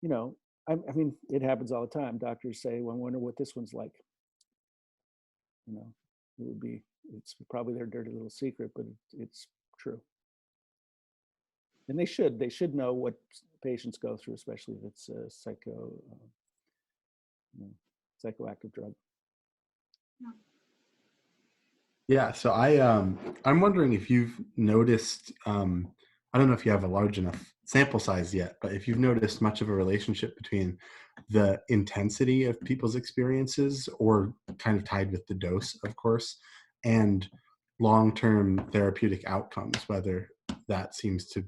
S3: you know, I mean, it happens all the time. Doctors say, well, I wonder what this one's like. You know, it's probably their dirty little secret, but it's true. And they should know what patients go through, especially if it's a psychoactive drug.
S1: Yeah, so I'm wondering if you've noticed, I don't know if you have a large enough sample size yet, but if you've noticed much of a relationship between the intensity of people's experiences, or kind of tied with the dose, of course, and long-term therapeutic outcomes, whether that seems to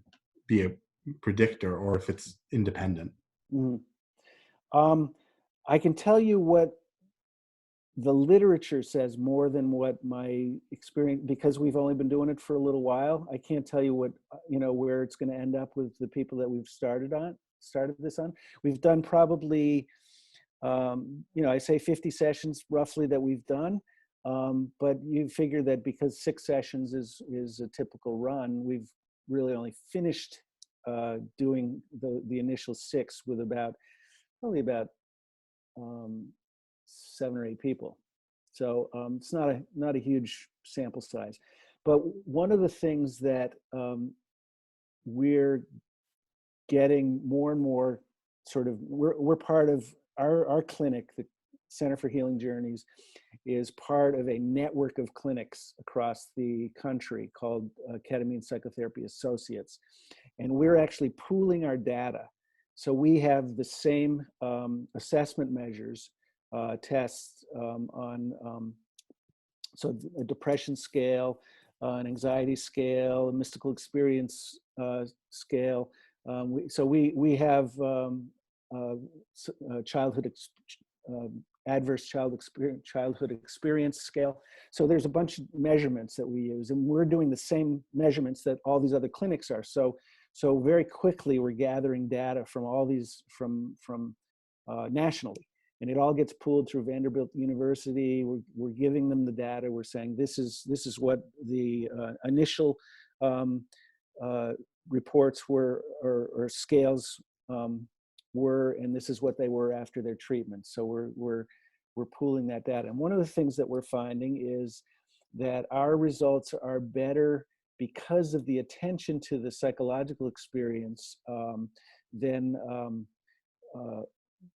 S1: be a predictor or if it's independent.
S3: Mm-hmm. I can tell you what the literature says more than what my experience, because we've only been doing it for a little while. I can't tell you what, you know, where it's going to end up with the people that we've started this on. We've done probably, you know, I say 50 sessions roughly that we've done. But you figure that because 6 sessions is a typical run, we've really only finished doing the initial 6 with probably about 7 or 8 people. So it's not a huge sample size. But one of the things that we're getting more and more sort of, we're part of our clinic, the Center for Healing Journeys, is part of a network of clinics across the country called Ketamine Psychotherapy Associates. And we're actually pooling our data. So we have the same assessment measures, tests on, so a depression scale, an anxiety scale, a mystical experience scale. So we have adverse childhood experience scale. So there's a bunch of measurements that we use, and we're doing the same measurements that all these other clinics are. So very quickly we're gathering data from all these from nationally, and it all gets pooled through Vanderbilt University. We're giving them the data. We're saying this is what the initial reports were, or scales were, and this is what they were after their treatment. So we're pooling that data. And one of the things that we're finding is that our results are better because of the attention to the psychological experience than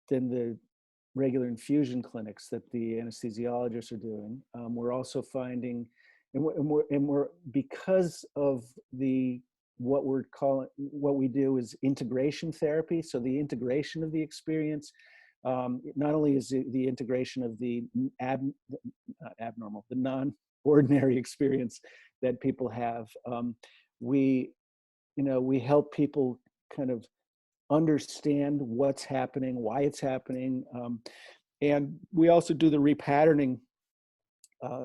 S3: the regular infusion clinics that the anesthesiologists are doing. We're also finding, and we're because of what we do is integration therapy. So the integration of the experience, not only is the integration of the ordinary experience that people have. We help people kind of understand what's happening, why it's happening. And we also do the repatterning,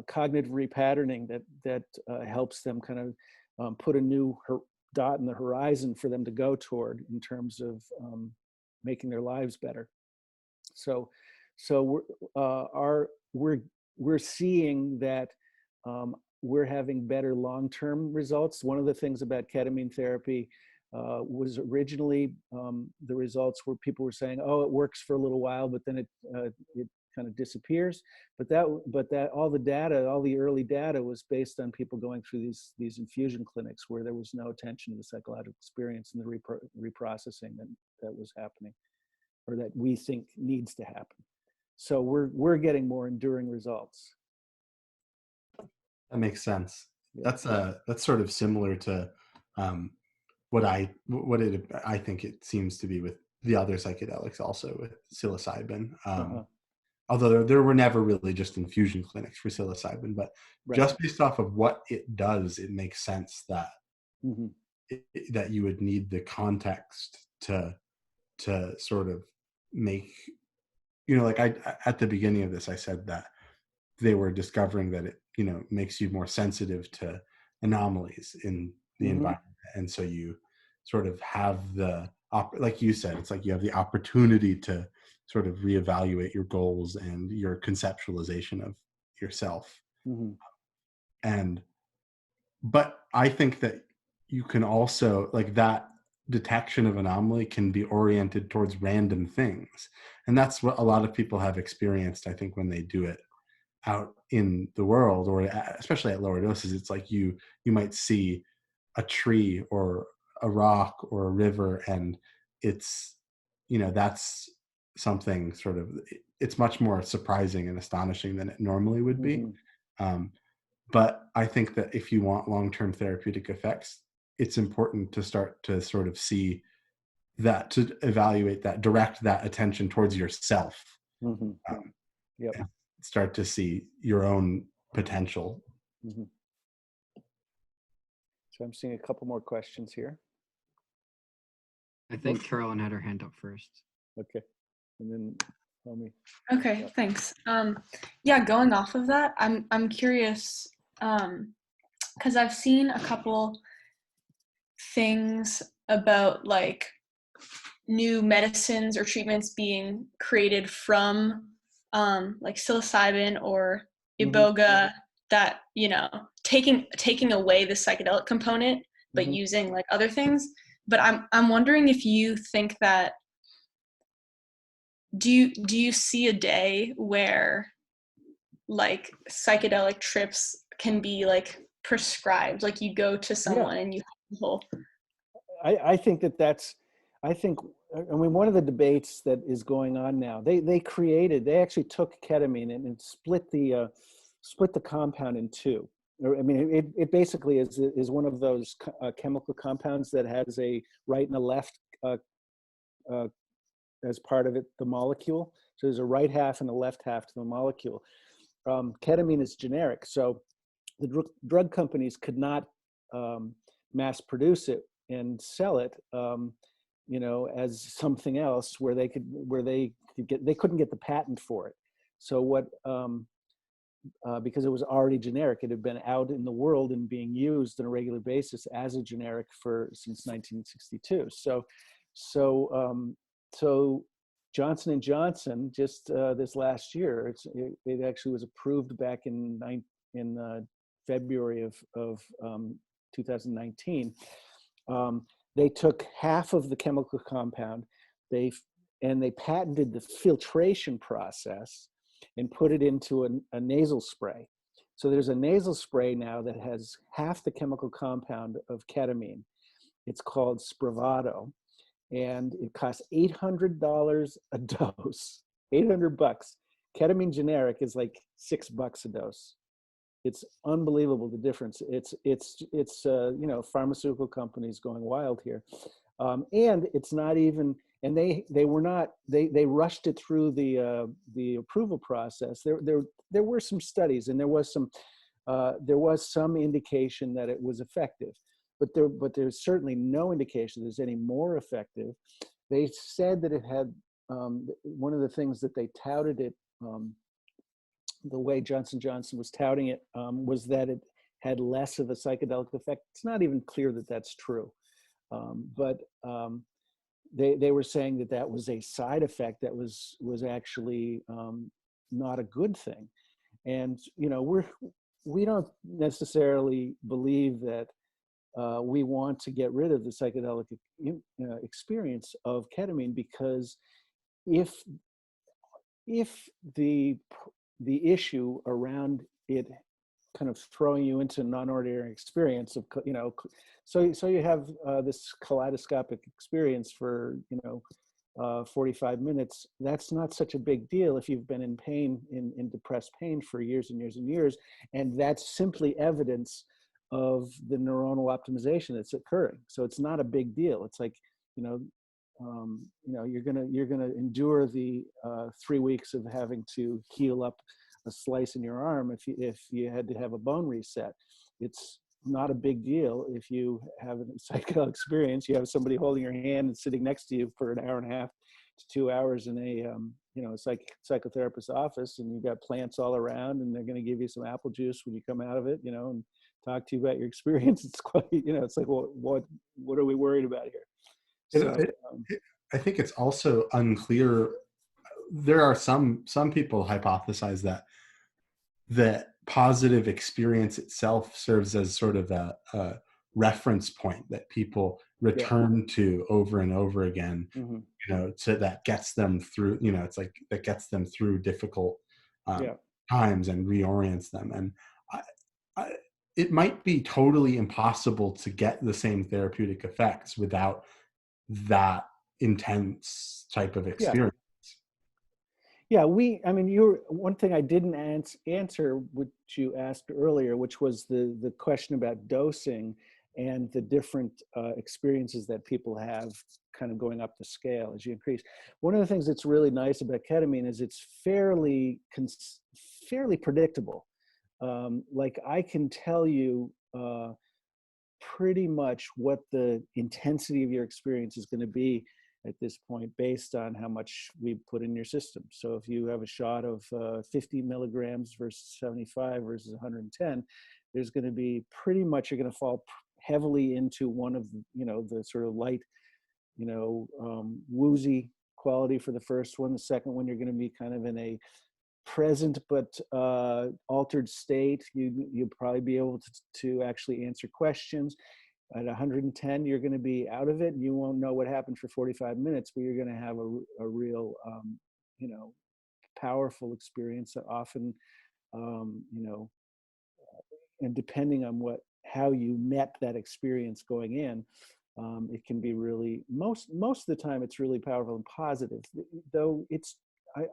S3: cognitive repatterning that helps them kind of put a new dot in the horizon for them to go toward in terms of making their lives better. So we're seeing that we're having better long-term results. One of the things about ketamine therapy was originally the results where people were saying, "Oh, it works for a little while, but then it kind of disappears." But that all the data, all the early data, was based on people going through these infusion clinics where there was no attention to the psychological experience and the reprocessing that was happening, or that we think needs to happen. So we're getting more enduring results.
S1: That makes sense.
S3: Yeah.
S1: That's sort of similar to what I think it seems to be with the other psychedelics, also with psilocybin. Although there were never really just infusion clinics for psilocybin, but
S3: Right.
S1: just based off of what it does, it makes sense that
S3: Mm-hmm.
S1: that you would need the context to sort of make, like I at the beginning of this, I said that they were discovering that it makes you more sensitive to anomalies in the
S3: Mm-hmm.
S1: environment, and so you sort of have like you said, it's like you have the opportunity to sort of reevaluate your goals and your conceptualization of yourself.
S3: Mm-hmm.
S1: But I think that you can also, like, that detection of anomaly can be oriented towards random things, and that's what a lot of people have experienced, I think, when they do it out in the world, or especially at lower doses. It's like you might see a tree or a rock or a river, and it's that's something sort of, it's much more surprising and astonishing than it normally would be.
S3: Mm-hmm.
S1: But I think that if you want long-term therapeutic effects, it's important to start to sort of see that, to evaluate that, direct that attention towards yourself.
S3: Mm-hmm. Yep.
S1: And start to see your own potential.
S3: Mm-hmm. So I'm seeing a couple more questions here.
S5: I think Carolyn had her hand up first.
S3: Okay, and then Homie.
S4: Okay, thanks. Yeah, going off of that, I'm curious, because I've seen a couple things about like new medicines or treatments being created from like psilocybin or iboga, that taking away the psychedelic component but using like other things. But I'm wondering if you think that, do you see a day where like psychedelic trips can be like prescribed, like you go to someone and you have the whole...
S3: I think one of the debates that is going on now, they actually took ketamine and split the compound in two. I mean, it basically is one of those chemical compounds that has a right and a left as part of it, the molecule. So there's a right half and a left half to the molecule. Ketamine is generic, so the drug companies could not mass produce it and sell it, as something else where they couldn't get the patent for it. So what? Because it was already generic, it had been out in the world and being used on a regular basis as a generic since 1962. So Johnson & Johnson just this last year, it actually was approved back in February of 2019. They took half of the chemical compound, they patented the filtration process and put it into a nasal spray. So there's a nasal spray now that has half the chemical compound of ketamine. It's called Spravato, and it costs $800 a dose. $800. Ketamine generic is like $6 a dose. It's unbelievable, the difference. It's pharmaceutical companies going wild here, and it's not even. And they rushed it through the approval process. There were some studies, and there was some there was some indication that it was effective, but there's certainly no indication there's any more effective. They said that it had, one of the things that they touted it, the way Johnson & Johnson was touting it, was that it had less of a psychedelic effect. It's not even clear that that's true. But they were saying that that was a side effect that was actually not a good thing. And, you know, we don't necessarily believe that we want to get rid of the psychedelic experience of ketamine, because if the issue around it kind of throwing you into non-ordinary experience of, you know, so you have this kaleidoscopic experience for, you know, 45 minutes, that's not such a big deal if you've been in pain, in depressed pain for years and years and years, and that's simply evidence of the neuronal optimization that's occurring. So it's not a big deal. It's like, you know, you're gonna endure the 3 weeks of having to heal up a slice in your arm if you had to have a bone reset. It's not a big deal if you have a psychedelic experience. You have somebody holding your hand and sitting next to you for an hour and a half to 2 hours in a you know, psychotherapist's office, and you've got plants all around, and they're going to give you some apple juice when you come out of it, you know, and talk to you about your experience. It's quite, you know, it's like, well, what are we worried about here? So,
S1: I think it's also unclear. There are some people hypothesize that the positive experience itself serves as sort of a reference point that people return to over and over again,
S3: mm-hmm.
S1: you know, so that gets them through, you know, it's like that gets them through difficult times and reorients them. And it might be totally impossible to get the same therapeutic effects without that intense type of experience.
S3: Yeah, I mean, one thing I didn't answer, which you asked earlier, which was the question about dosing and the different experiences that people have kind of going up the scale as you increase. One of the things that's really nice about ketamine is it's fairly predictable. Like I can tell you pretty much what the intensity of your experience is going to be at this point based on how much we put in your system. So if you have a shot of 50 milligrams versus 75 versus 110, there's going to be pretty much, you're going to fall heavily into one of, you know, the sort of light, you know, woozy quality for the first one. The second one, you're going to be kind of in a present but altered state. You'll probably be able to actually answer questions. At 110, you're going to be out of it. You won't know what happened for 45 minutes, but you're going to have a real, you know, powerful experience. Often, you know, and depending on how you met that experience going in, it can be really, most of the time, it's really powerful and positive. Though it's,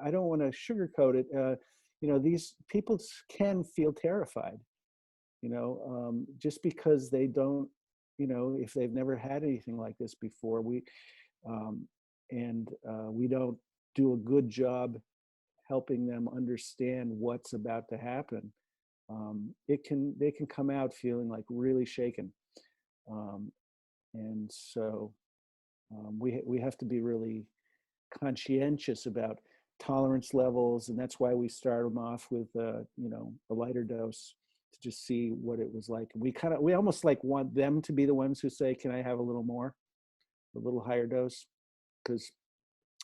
S3: I don't want to sugarcoat it. You know, these people can feel terrified. You know, just because they don't. You know, if they've never had anything like this before, we don't do a good job helping them understand what's about to happen. They can come out feeling like really shaken, and so we have to be really conscientious about tolerance levels, and that's why we start them off with you know, a lighter dose, to just see what it was like. We almost like want them to be the ones who say, can I have a little more, a little higher dose? Because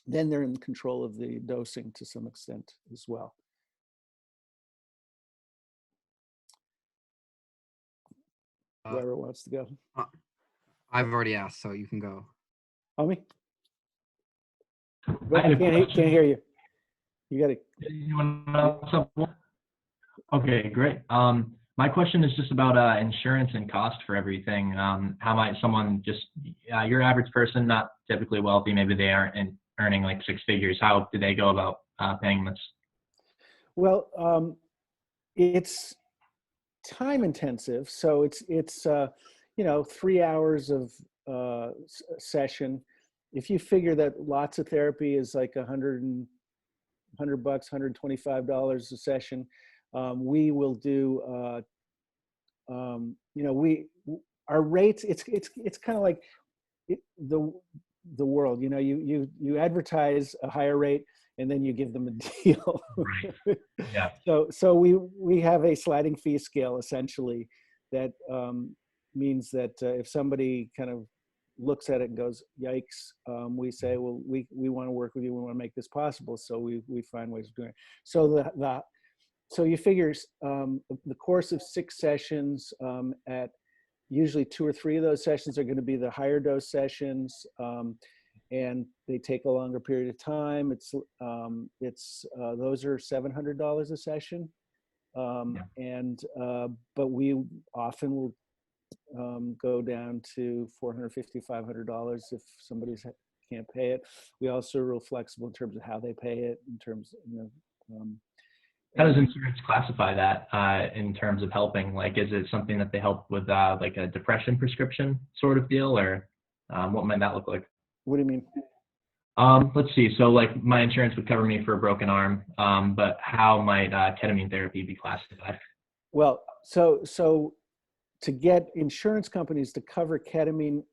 S3: then they're in control of the dosing to some extent as well. Whoever wants to go.
S5: I've already asked, so you can go.
S3: Homie? Can't hear you. You got to.
S7: Anyone else? Okay, great. My question is just about insurance and cost for everything. How might someone your average person, not typically wealthy, maybe they aren't earning like six figures, how do they go about paying this?
S3: Well, it's time intensive. So it's you know, 3 hours of session. If you figure that lots of therapy is like $100, $125 a session, we will do you know, our rates, it's kind of like the world, you know, you advertise a higher rate and then you give them a deal.
S7: Right. Yeah.
S3: So we have a sliding fee scale essentially that means that if somebody kind of looks at it and goes, yikes, we say, well, we want to work with you. We want to make this possible. So we find ways of doing it. So so you figure the course of 6 sessions at usually 2 or 3 of those sessions are going to be the higher dose sessions, and they take a longer period of time. Those are $700 a session, but we often will go down to $450, $500 if somebody can't pay it. We also are real flexible in terms of how they pay it. In terms, you know.
S7: How does insurance classify that in terms of helping? Like, is it something that they help with like a depression prescription sort of deal, or what might that look like?
S3: What do you mean?
S7: Let's see. So like my insurance would cover me for a broken arm, but how might ketamine therapy be classified?
S3: Well, so to get insurance companies to cover ketamine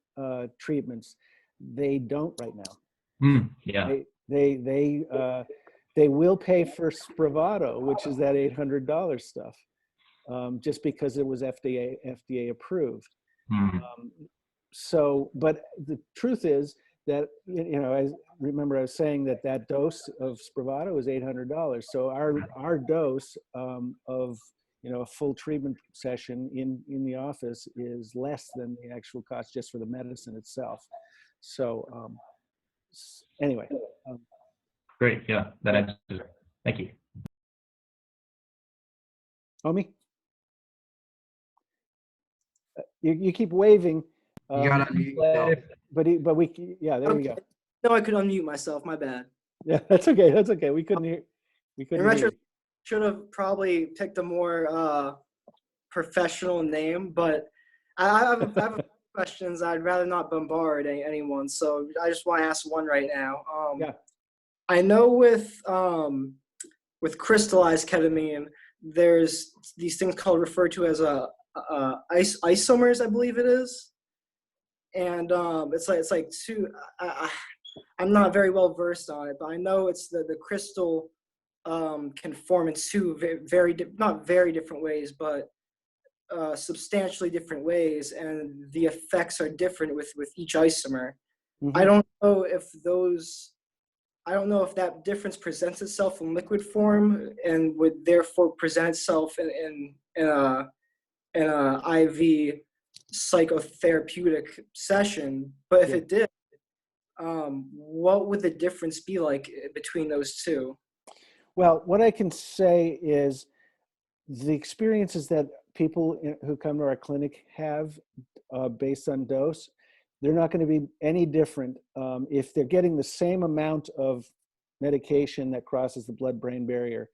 S3: treatments, they don't right now.
S7: Yeah.
S3: They will pay for Spravato, which is that $800 stuff, just because it was FDA approved. But the truth is that, you know, I remember I was saying that dose of Spravato is $800. So our dose of, you know, a full treatment session in the office is less than the actual cost just for the medicine itself. So anyway.
S7: Great. Yeah, that answers it. Thank you.
S3: Omi? You keep waving.
S5: You gotta unmute yourself.
S3: But there we go.
S8: No, I could unmute myself. My bad.
S3: Yeah, that's okay. That's okay. We couldn't hear.
S8: In retrospect, should have probably picked a more professional name, but I have a few questions. I'd rather not bombard anyone, so I just want to ask one right now.
S3: Yeah.
S8: I know with crystallized ketamine, there's these things referred to as isomers, I believe it is, and it's like two. I'm not very well versed on it, but I know it's the crystal can form in two not very different ways, but substantially different ways, and the effects are different with each isomer. Mm-hmm. I don't know if that difference presents itself in liquid form and would therefore present itself in a IV psychotherapeutic session. But if it did, what would the difference be like between those two?
S3: Well, what I can say is the experiences that people who come to our clinic have based on dose, they're not going to be any different if they're getting the same amount of medication that crosses the blood-brain barrier,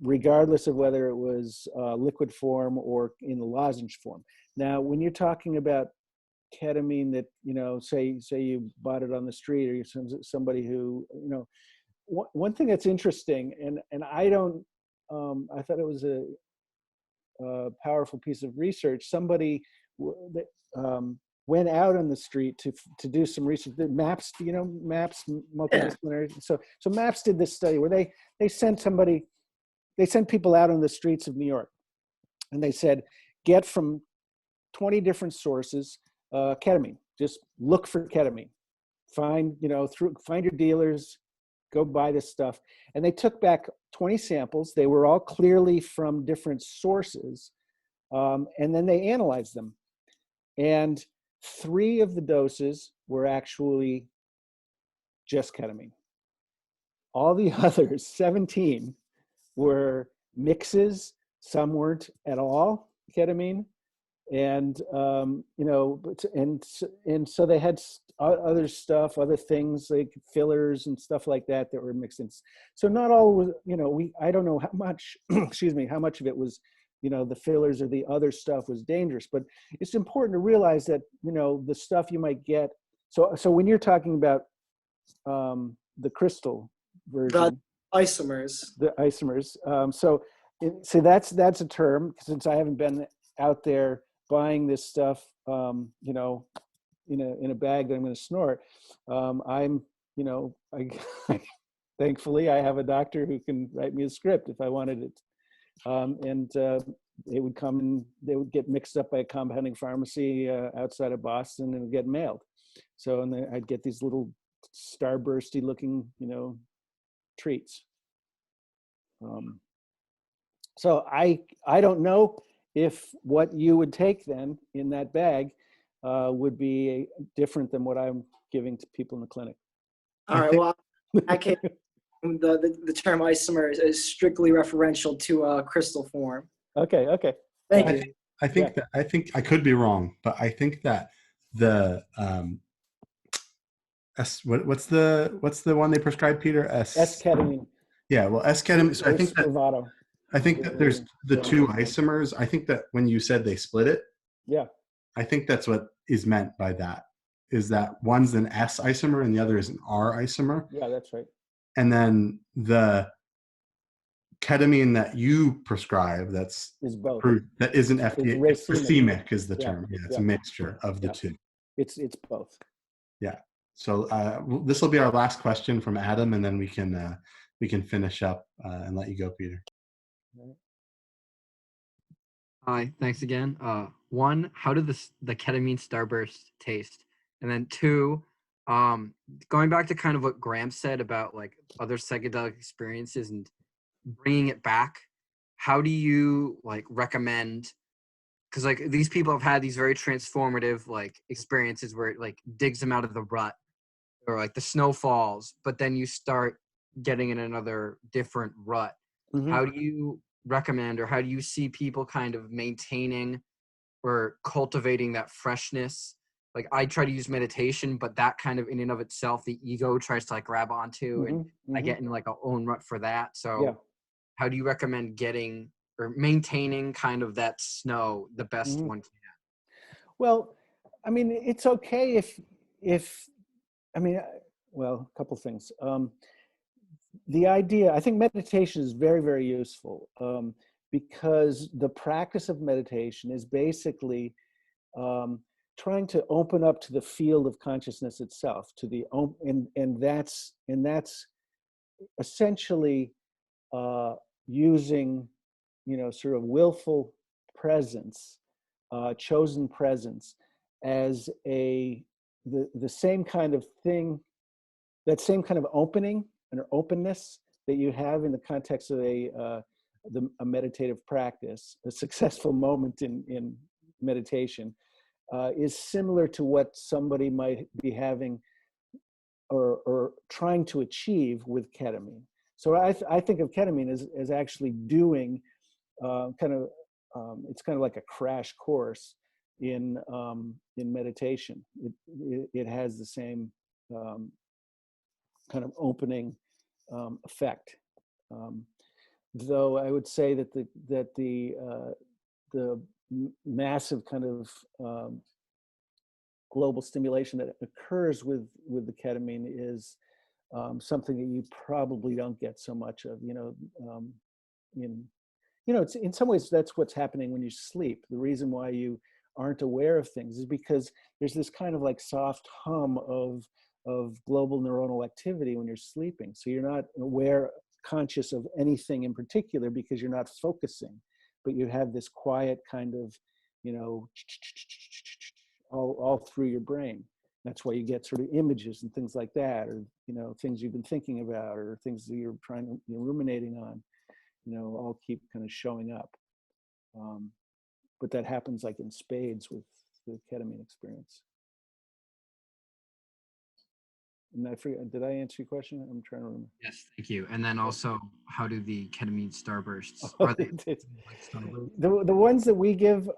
S3: regardless of whether it was liquid form or in the lozenge form. Now, when you're talking about ketamine that, you know, say you bought it on the street, or you're somebody who, you know, one thing that's interesting, and I don't, I thought it was a powerful piece of research. Somebody went out on the street to do some research. MAPS, you know, MAPS, multidisciplinary. So MAPS did this study where they sent people out on the streets of New York, and they said, get from 20 different sources ketamine. Just look for ketamine. Find your dealers, go buy this stuff. And they took back 20 samples. They were all clearly from different sources. And then they analyzed them. And 3 of the doses were actually just ketamine. All the others, 17, were mixes. Some weren't at all ketamine. And, you know, and so they had other stuff, other things like fillers and stuff like that were mixed in. So not all was, you know, I don't know how much, how much of it was, you know, the fillers or the other stuff was dangerous, but it's important to realize that, you know, the stuff you might get. So when you're talking about the crystal version,
S8: the isomers,
S3: so that's a term, since I haven't been out there buying this stuff, you know, in a bag that I'm going to snort. I'm, you know, thankfully I have a doctor who can write me a script if I wanted it. And it would come and they would get mixed up by a compounding pharmacy outside of Boston and get mailed. So, and then I'd get these little starbursty looking, you know, treats. So I don't know if what you would take then in that bag would be different than what I'm giving to people in the clinic.
S8: All right. Well, I can't. The term isomer is strictly referential to crystal form.
S3: Okay. Okay.
S8: Thank you.
S1: I think that I could be wrong, but I think that the what's the one they prescribed, Peter?
S3: S-ketamine.
S1: Yeah, well, S-ketamine. So
S3: Spravato.
S1: I think that there's the two isomers. I think that when you said they split it,
S3: yeah,
S1: I think that's what is meant by that. Is that one's an S isomer and the other is an R isomer.
S3: Yeah, that's right.
S1: And then the ketamine that you prescribe that's
S3: is both.
S1: That isn't FDA. It's racemic is the term. Yeah, it's a mixture of the two.
S3: It's both.
S1: Yeah. So this will be our last question from Adam, and then we can finish up and let you go, Peter.
S5: Hi, thanks again. One, how did the ketamine starburst taste? And then two, going back to kind of what Graham said about like other psychedelic experiences and bringing it back, how do you like recommend? Because like these people have had these very transformative like experiences where it like digs them out of the rut, or like the snow falls, but then you start getting in another different rut. Mm-hmm. How do you recommend, or how do you see people kind of maintaining or cultivating that freshness? Like I try to use meditation, but that kind of in and of itself, the ego tries to like grab onto, and I get in like a own rut for that. So how do you recommend getting or maintaining kind of that snow the best one can?
S3: Well, I mean, it's okay if I mean, well, a couple things. The idea, I think meditation is very, very useful because the practice of meditation is basically trying to open up to the field of consciousness itself, to the and that's essentially using, you know, sort of willful presence, chosen presence, as the same kind of thing, that same kind of opening and openness that you have in the context of a meditative practice. A successful moment in meditation is similar to what somebody might be having or trying to achieve with ketamine. So I think of ketamine as actually doing it's kind of like a crash course in meditation. It has the same kind of opening effect. Though I would say that the massive kind of global stimulation that occurs with the ketamine is something that you probably don't get so much of. It's in some ways that's what's happening when you sleep. The reason why you aren't aware of things is because there's this kind of like soft hum of global neuronal activity when you're sleeping. So you're not conscious of anything in particular because you're not focusing, but you have this quiet kind of, all through your brain. That's why you get sort of images and things like that, or, things you've been thinking about, or things that you're ruminating on, all keep kind of showing up. But that happens like in spades with the ketamine experience. And I forget, did I answer your question? I'm trying to remember.
S5: Yes, thank you. And then also, how do the ketamine starbursts?
S3: The ones that we give,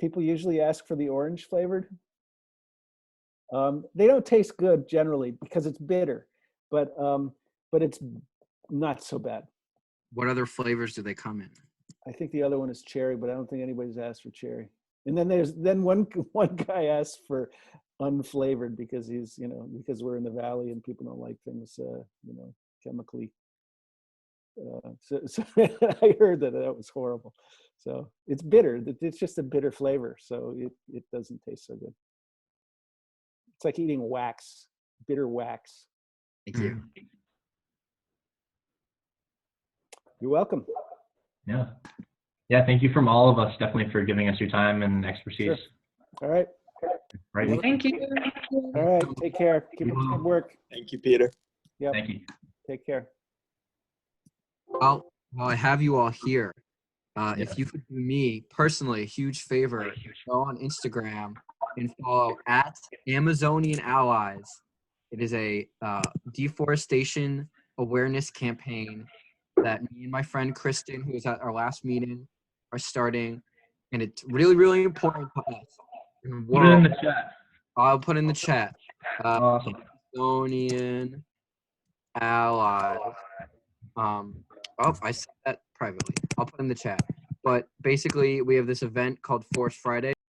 S3: people usually ask for the orange flavored. They don't taste good generally because it's bitter, but it's not so bad.
S5: What other flavors do they come in?
S3: I think the other one is cherry, but I don't think anybody's asked for cherry. And then one guy asked for unflavored because because we're in the valley and people don't like things chemically So I heard that was horrible. So it's bitter. It's just a bitter flavor. So it doesn't taste so good. It's like eating wax, bitter wax.
S5: Thank you.
S3: You're welcome.
S7: Yeah. Yeah. Thank you from all of us, definitely, for giving us your time and expertise.
S3: Sure. All right.
S7: Right.
S4: Thank you.
S3: All right. Take care. Keep up the good work.
S9: Thank you, Peter.
S3: Yep.
S7: Thank you.
S3: Take care.
S5: While I have you all here, if you could do me personally a huge favor, go on Instagram and follow at Amazonian Allies. It is a deforestation awareness campaign that me and my friend Kristen, who was at our last meeting, are starting, and it's really, really important to us.
S7: Put it in the chat.
S5: I'll put in the chat.
S7: Awesome.
S5: Amazonian Allies. I said that privately. I'll put in the chat. But basically, we have this event called Forest Friday.